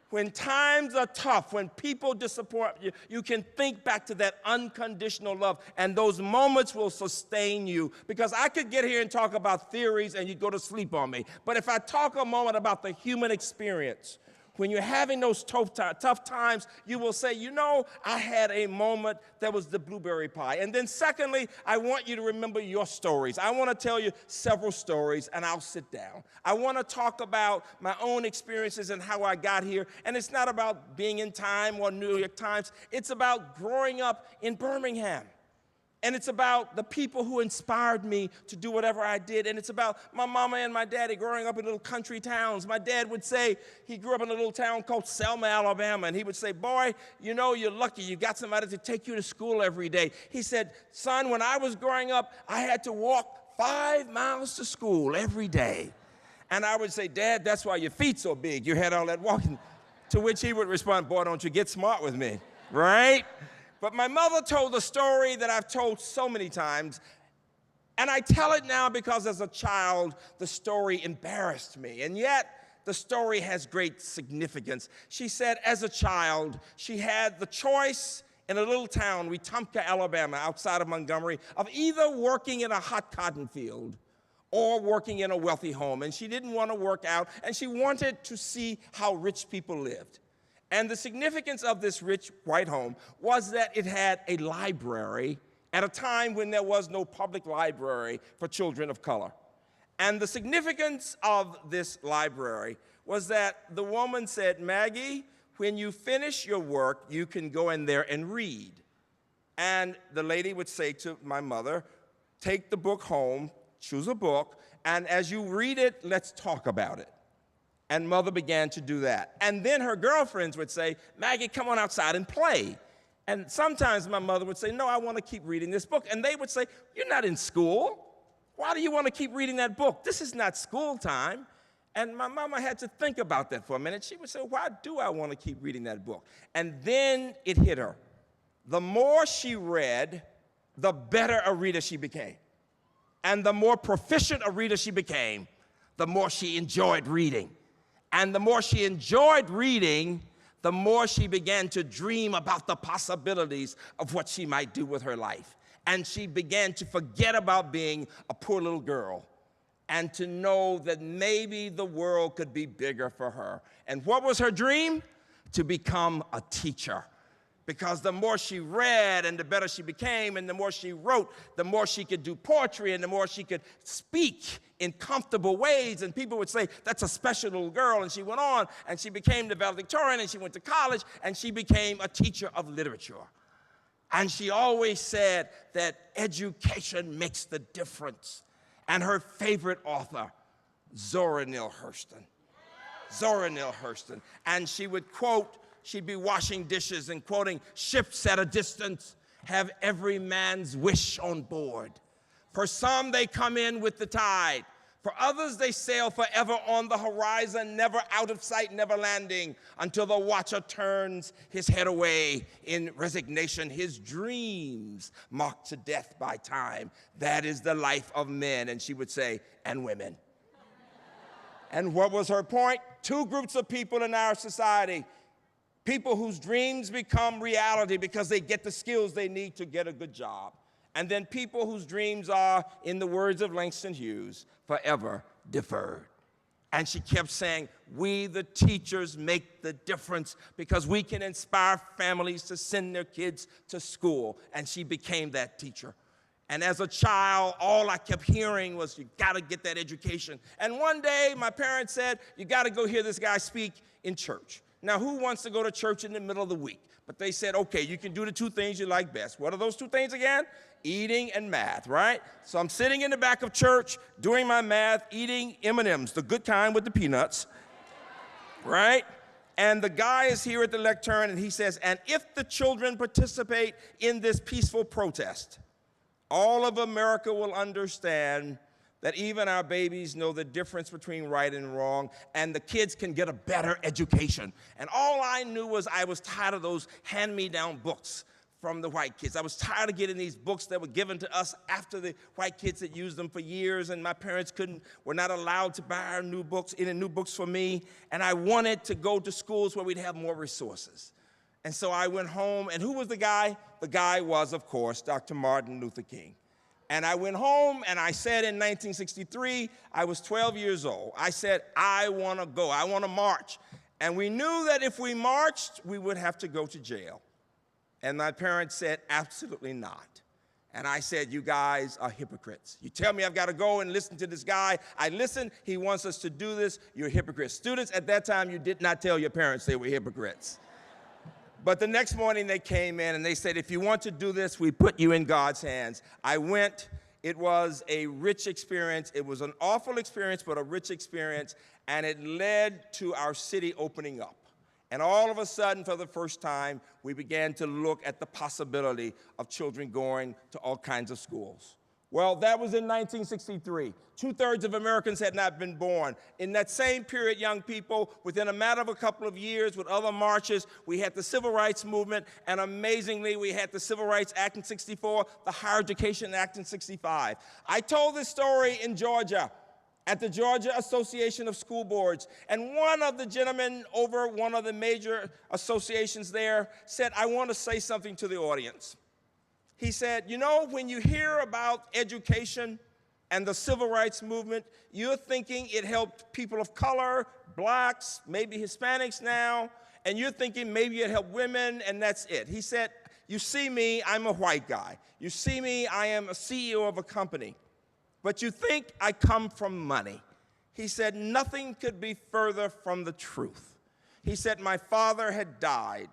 when times are tough, when people disappoint you, you can think back to that unconditional love, and those moments will sustain you. Because I could get here and talk about theories and you'd go to sleep on me. But if I talk a moment about the human experience, when you're having those tough times, you will say, you know, I had a moment that was the blueberry pie. And then secondly, I want you to remember your stories. I want to tell you several stories, and I'll sit down. I want to talk about my own experiences and how I got here. And it's not about being in Time or New York Times. It's about growing up in Birmingham. And it's about the people who inspired me to do whatever I did. And it's about my mama and my daddy growing up in little country towns. My dad would say, he grew up in a little town called Selma, Alabama. And he would say, boy, you know, you're lucky. You got somebody to take you to school every day. He said, son, when I was growing up, I had to walk 5 miles to school every day. And I would say, Dad, that's why your feet so big. You had all that walking. To which he would respond, boy, don't you get smart with me, right? But my mother told a story that I've told so many times, and I tell it now because as a child, the story embarrassed me, and yet the story has great significance. She said as a child, she had the choice in a little town, Wetumpka, Alabama, outside of Montgomery, of either working in a hot cotton field or working in a wealthy home, and she didn't want to work out, and she wanted to see how rich people lived. And the significance of this rich white home was that it had a library at a time when there was no public library for children of color. And the significance of this library was that the woman said, Maggie, when you finish your work, you can go in there and read. And the lady would say to my mother, take the book home, choose a book, and as you read it, let's talk about it. And mother began to do that. And then her girlfriends would say, Maggie, come on outside and play. And sometimes my mother would say, no, I want to keep reading this book. And they would say, you're not in school. Why do you want to keep reading that book? This is not school time. And my mama had to think about that for a minute. She would say, why do I want to keep reading that book? And then it hit her. The more she read, the better a reader she became. And the more proficient a reader she became, the more she enjoyed reading. And the more she enjoyed reading, the more she began to dream about the possibilities of what she might do with her life. And she began to forget about being a poor little girl and to know that maybe the world could be bigger for her. And what was her dream? To become a teacher. Because the more she read and the better she became, and the more she wrote, the more she could do poetry and the more she could speak in comfortable ways. And people would say, that's a special little girl. And she went on and she became the valedictorian and she went to college and she became a teacher of literature. And she always said that education makes the difference. And her favorite author, Zora Neale Hurston. Zora Neale Hurston. And she would quote, she'd be washing dishes and quoting, ships at a distance have every man's wish on board. For some, they come in with the tide. For others, they sail forever on the horizon, never out of sight, never landing, until the watcher turns his head away in resignation, his dreams marked to death by time. That is the life of men, and she would say, and women. And what was her point? Two groups of people in our society. People whose dreams become reality because they get the skills they need to get a good job. And then people whose dreams are, in the words of Langston Hughes, forever deferred. And she kept saying, we the teachers make the difference because we can inspire families to send their kids to school. And she became that teacher. And as a child, all I kept hearing was, you gotta get that education. And one day, my parents said, you gotta go hear this guy speak in church. Now, who wants to go to church in the middle of the week? But they said, okay, you can do the two things you like best. What are those two things again? Eating and math, right? So I'm sitting in the back of church doing my math, eating M&Ms, the good kind with the peanuts, right? And the guy is here at the lectern, and he says, and if the children participate in this peaceful protest, all of America will understand that even our babies know the difference between right and wrong, and the kids can get a better education. And all I knew was I was tired of those hand-me-down books from the white kids. I was tired of getting these books that were given to us after the white kids had used them for years, and my parents were not allowed to buy our new books, any new books for me, and I wanted to go to schools where we'd have more resources. And so I went home, and who was the guy? The guy was, of course, Dr. Martin Luther King. And I went home, and I said in 1963, I was 12 years old, I said, I want to go, I want to march. And we knew that if we marched, we would have to go to jail. And my parents said, absolutely not. And I said, you guys are hypocrites. You tell me I've got to go and listen to this guy. I listen, he wants us to do this, you're hypocrites. Students, at that time, you did not tell your parents they were hypocrites. But the next morning they came in and they said, if you want to do this, we put you in God's hands. I went. It was a rich experience. It was an awful experience, but a rich experience. And it led to our city opening up. And all of a sudden, for the first time, we began to look at the possibility of children going to all kinds of schools. Well, that was in 1963. 2/3 of Americans had not been born. In that same period, young people, within a matter of a couple of years with other marches, we had the Civil Rights Movement, and amazingly, we had the Civil Rights Act in 64, the Higher Education Act in 65. I told this story in Georgia at the Georgia Association of School Boards, and one of the gentlemen over one of the major associations there said, I want to say something to the audience. He said, you know, when you hear about education and the civil rights movement, you're thinking it helped people of color, blacks, maybe Hispanics now, and you're thinking maybe it helped women, and that's it. He said, you see me, I'm a white guy. You see me, I am a CEO of a company. But you think I come from money. He said, nothing could be further from the truth. He said, my father had died.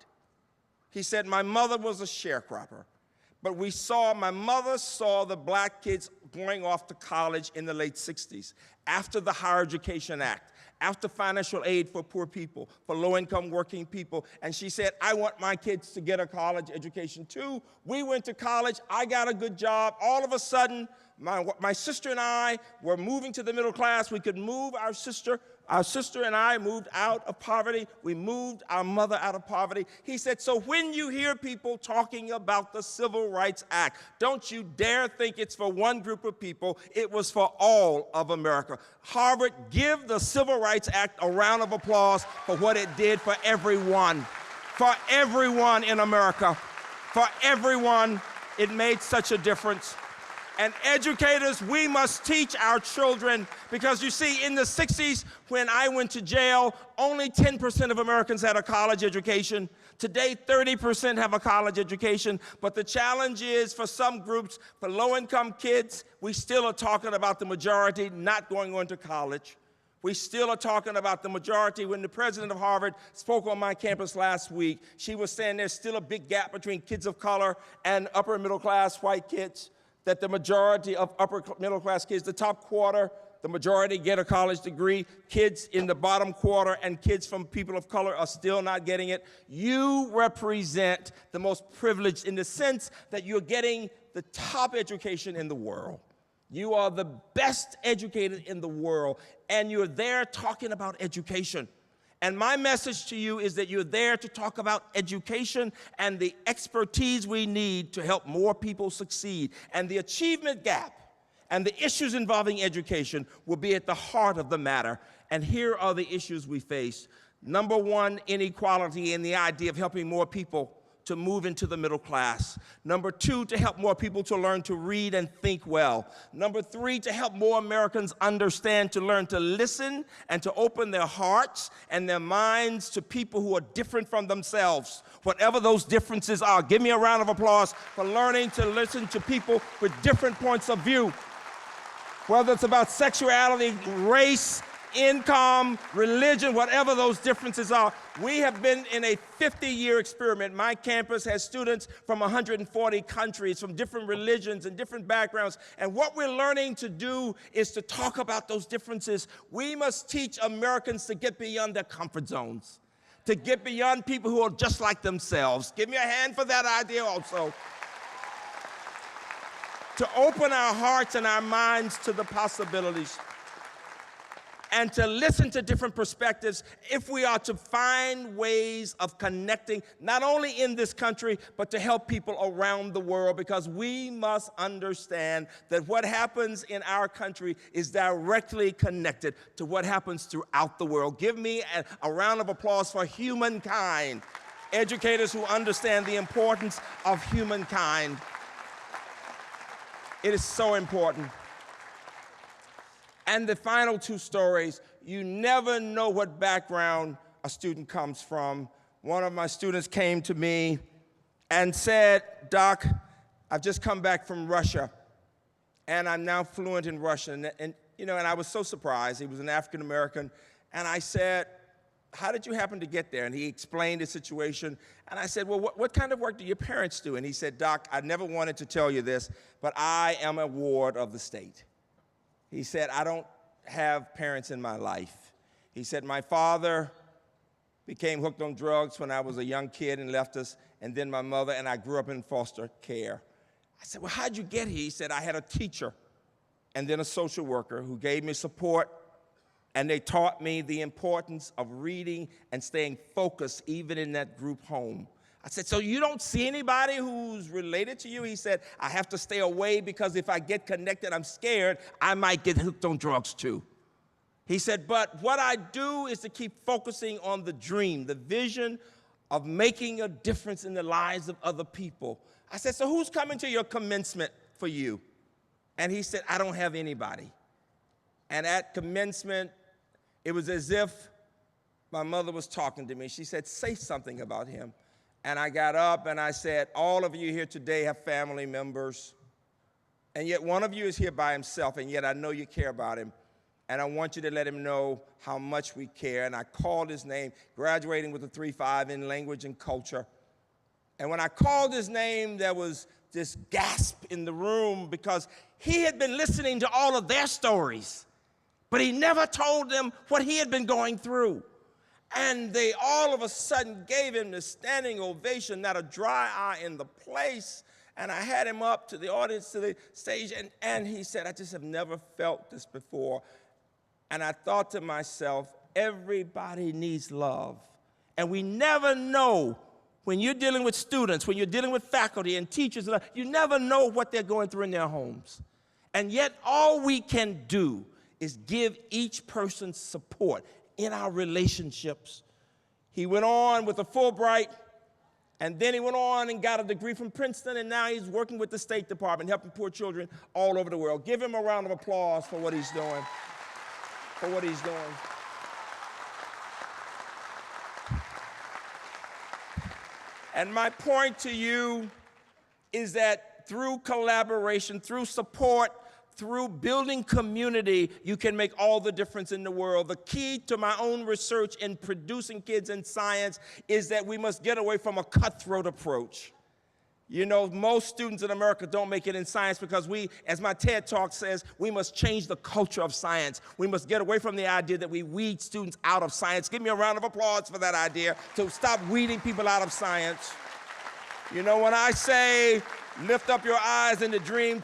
He said, my mother was a sharecropper. But my mother saw the black kids going off to college in the late 60s, after the Higher Education Act, after financial aid for poor people, for low-income working people. And she said, I want my kids to get a college education too. We went to college, I got a good job. All of a sudden, my sister and I were moving to the middle class. We could move our sister and I moved out of poverty. We moved our mother out of poverty. He said, so when you hear people talking about the Civil Rights Act, don't you dare think it's for one group of people. It was for all of America. Harvard, give the Civil Rights Act a round of applause for what it did for everyone in America. For everyone, it made such a difference. And educators, we must teach our children, because you see, in the 60s, when I went to jail, only 10% of Americans had a college education. Today, 30% have a college education. But the challenge is, for some groups, for low-income kids, we still are talking about the majority not going on to college. We still are talking about the majority. When the president of Harvard spoke on my campus last week, she was saying there's still a big gap between kids of color and upper middle class white kids, that the majority of upper middle class kids, the top quarter, the majority get a college degree. Kids in the bottom quarter and kids from people of color are still not getting it. You represent the most privileged in the sense that you're getting the top education in the world. You are the best educated in the world, and you're there talking about education. And my message to you is that you're there to talk about education and the expertise we need to help more people succeed. And the achievement gap and the issues involving education will be at the heart of the matter. And here are the issues we face. Number one, inequality and the idea of helping more people to move into the middle class. Number two, to help more people to learn to read and think well. Number three, to help more Americans understand, to learn to listen and to open their hearts and their minds to people who are different from themselves, whatever those differences are. Give me a round of applause for learning to listen to people with different points of view. Whether it's about sexuality, race, income, religion, whatever those differences are. We have been in a 50-year experiment. My campus has students from 140 countries, from different religions and different backgrounds. And what we're learning to do is to talk about those differences. We must teach Americans to get beyond their comfort zones, to get beyond people who are just like themselves. Give me a hand for that idea also. To open our hearts and our minds to the possibilities, and to listen to different perspectives if we are to find ways of connecting, not only in this country, but to help people around the world, because we must understand that what happens in our country is directly connected to what happens throughout the world. Give me a round of applause for humankind, educators who understand the importance of humankind. It is so important. And the final two stories, you never know what background a student comes from. One of my students came to me and said, "Doc, I've just come back from Russia, and I'm now fluent in Russian." And I was so surprised. He was an African American. And I said, "How did you happen to get there?" And he explained his situation. And I said, "Well, what kind of work do your parents do?" And he said, "Doc, I never wanted to tell you this, but I am a ward of the state." He said, "I don't have parents in my life." He said, "My father became hooked on drugs when I was a young kid and left us, and then my mother, and I grew up in foster care." I said, "Well, how'd you get here?" He said, "I had a teacher and then a social worker who gave me support, and they taught me the importance of reading and staying focused even in that group home." I said, "So you don't see anybody who's related to you?" He said, "I have to stay away because if I get connected, I'm scared I might get hooked on drugs too." He said, "But what I do is to keep focusing on the dream, the vision of making a difference in the lives of other people." I said, "So who's coming to your commencement for you?" And he said, "I don't have anybody." And at commencement, it was as if my mother was talking to me. She said, "Say something about him." And I got up and I said, "All of you here today have family members, and yet one of you is here by himself, and yet I know you care about him. And I want you to let him know how much we care." And I called his name, graduating with a 3.5 in language and culture. And when I called his name, there was this gasp in the room because he had been listening to all of their stories, but he never told them what he had been going through. And they all of a sudden gave him this standing ovation, not a dry eye in the place. And I had him up to the audience, to the stage, and he said, "I just have never felt this before." And I thought to myself, everybody needs love. And we never know, when you're dealing with students, when you're dealing with faculty and teachers, you never know what they're going through in their homes. And yet all we can do is give each person support in our relationships. He went on with a Fulbright, and then he went on and got a degree from Princeton, and now he's working with the State Department, helping poor children all over the world. Give him a round of applause for what he's doing, And my point to you is that through collaboration, through support, through building community, you can make all the difference in the world. The key to my own research in producing kids in science is that we must get away from a cutthroat approach. You know, most students in America don't make it in science because we, as my TED Talk says, we must change the culture of science. We must get away from the idea that we weed students out of science. Give me a round of applause for that idea, to stop weeding people out of science. You know, when I say lift up your eyes in the dream,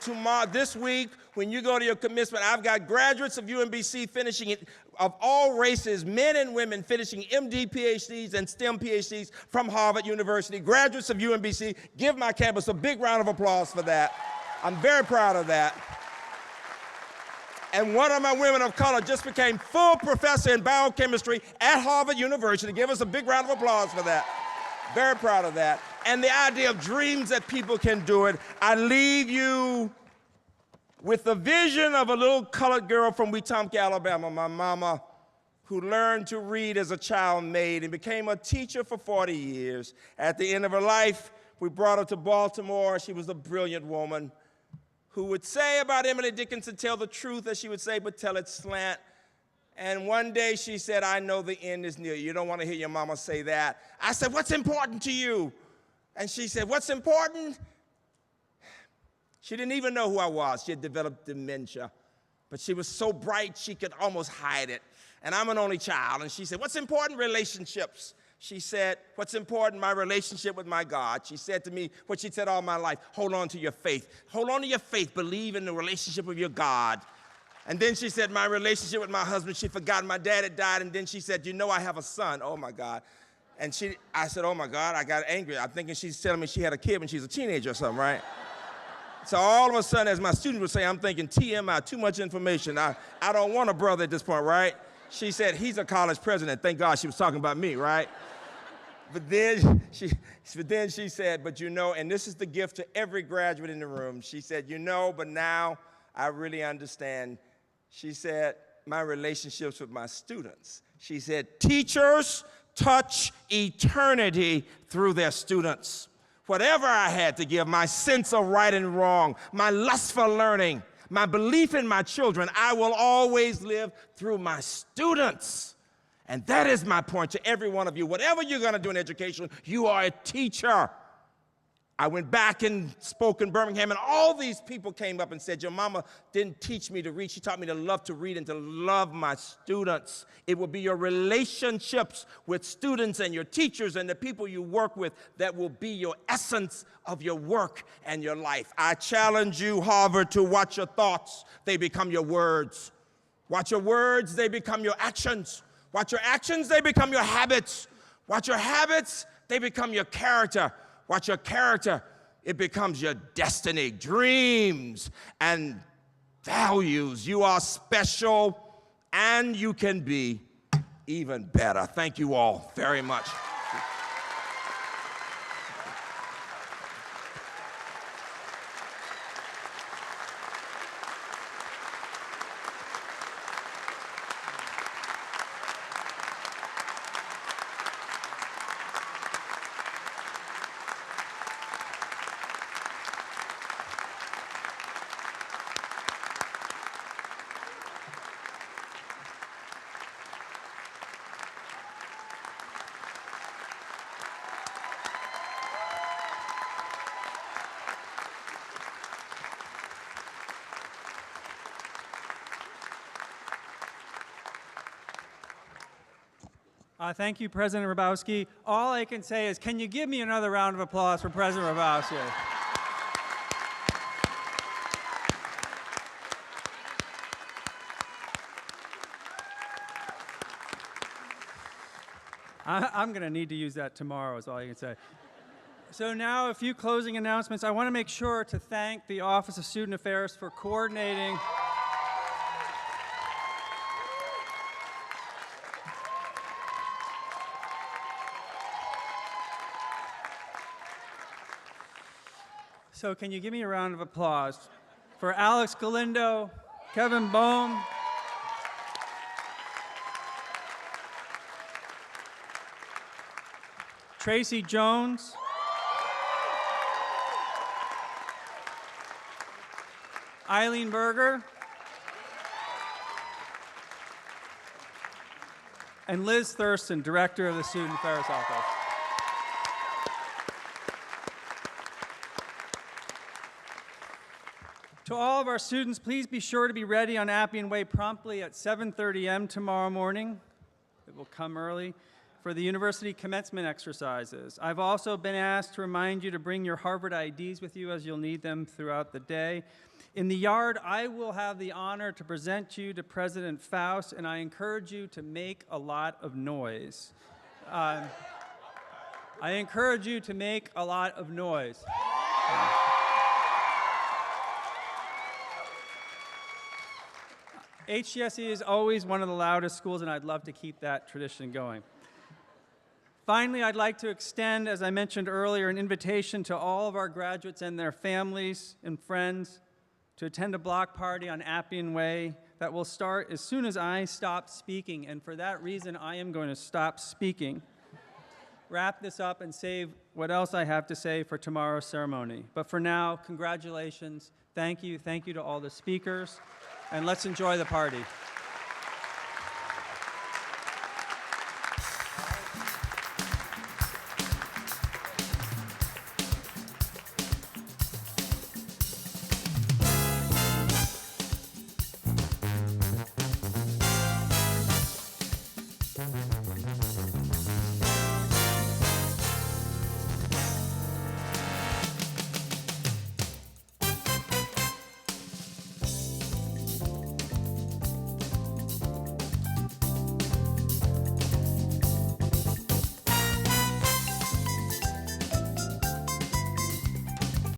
this week, when you go to your commencement, I've got graduates of UMBC finishing it, of all races, men and women, finishing MD PhDs and STEM PhDs from Harvard University. Graduates of UMBC, give my campus a big round of applause for that. I'm very proud of that. And one of my women of color just became full professor in biochemistry at Harvard University. Give us a big round of applause for that. Very proud of that. And the idea of dreams that people can do it. I leave you with the vision of a little colored girl from Wetumpka, Alabama, my mama, who learned to read as a child maid and became a teacher for 40 years. At the end of her life, we brought her to Baltimore. She was a brilliant woman who would say about Emily Dickinson, tell the truth, as she would say, but tell it slant. And one day she said, I know the end is near. You don't want to hear your mama say that. I said, what's important to you? And she said, what's important? She didn't even know who I was. She had developed dementia. But she was so bright, she could almost hide it. And I'm an only child. And she said, what's important? Relationships. She said, what's important? My relationship with my God. She said to me what she said all my life, hold on to your faith. Hold on to your faith. Believe in the relationship of your God. And then she said, my relationship with my husband. She forgot my dad had died. And then she said, you know I have a son. Oh, my God. And I said, oh, my God. I got angry. I'm thinking she's telling me she had a kid when she was a teenager or something, right? So all of a sudden, as my students would say, I'm thinking, TMI, too much information. I don't want a brother at this point, right? She said, he's a college president. Thank God she was talking about me, right? But then she said, but you know, and this is the gift to every graduate in the room. She said, you know, but now I really understand. She said, my relationships with my students. She said, teachers touch eternity through their students. Whatever I had to give, my sense of right and wrong, my lust for learning, my belief in my children, I will always live through my students. And that is my point to every one of you. Whatever you're going to do in education, you are a teacher. I went back and spoke in Birmingham, and all these people came up and said, your mama didn't teach me to read. She taught me to love to read and to love my students. It will be your relationships with students and your teachers and the people you work with that will be your essence of your work and your life. I challenge you, Harvard, to watch your thoughts. They become your words. Watch your words. They become your actions. Watch your actions. They become your habits. Watch your habits. They become your character. Watch your character, it becomes your destiny, dreams, and values. You are special, and you can be even better. Thank you all very much.
Thank you, President Hrabowski. All I can say is, can you give me another round of applause for President Hrabowski? I'm going to need to use that tomorrow, is all I can say. So now a few closing announcements. I want to make sure to thank the Office of Student Affairs for coordinating So can you give me a round of applause for Alex Galindo, Kevin Bohm, Tracy Jones, Eileen Berger, and Liz Thurston, Director of the Student Affairs Office. To all of our students, please be sure to be ready on Appian Way promptly at 7:30 a.m. tomorrow morning. It will come early for the university commencement exercises. I've also been asked to remind you to bring your Harvard IDs with you, as you'll need them throughout the day. In the yard, I will have the honor to present you to President Faust, and I encourage you to make a lot of noise. I encourage you to make a lot of noise. HGSE is always one of the loudest schools, and I'd love to keep that tradition going. Finally, I'd like to extend, as I mentioned earlier, an invitation to all of our graduates and their families and friends to attend a block party on Appian Way that will start as soon as I stop speaking, and for that reason, I am going to stop speaking, wrap this up, and save what else I have to say for tomorrow's ceremony. But for now, congratulations. Thank you to all the speakers. And let's enjoy the party.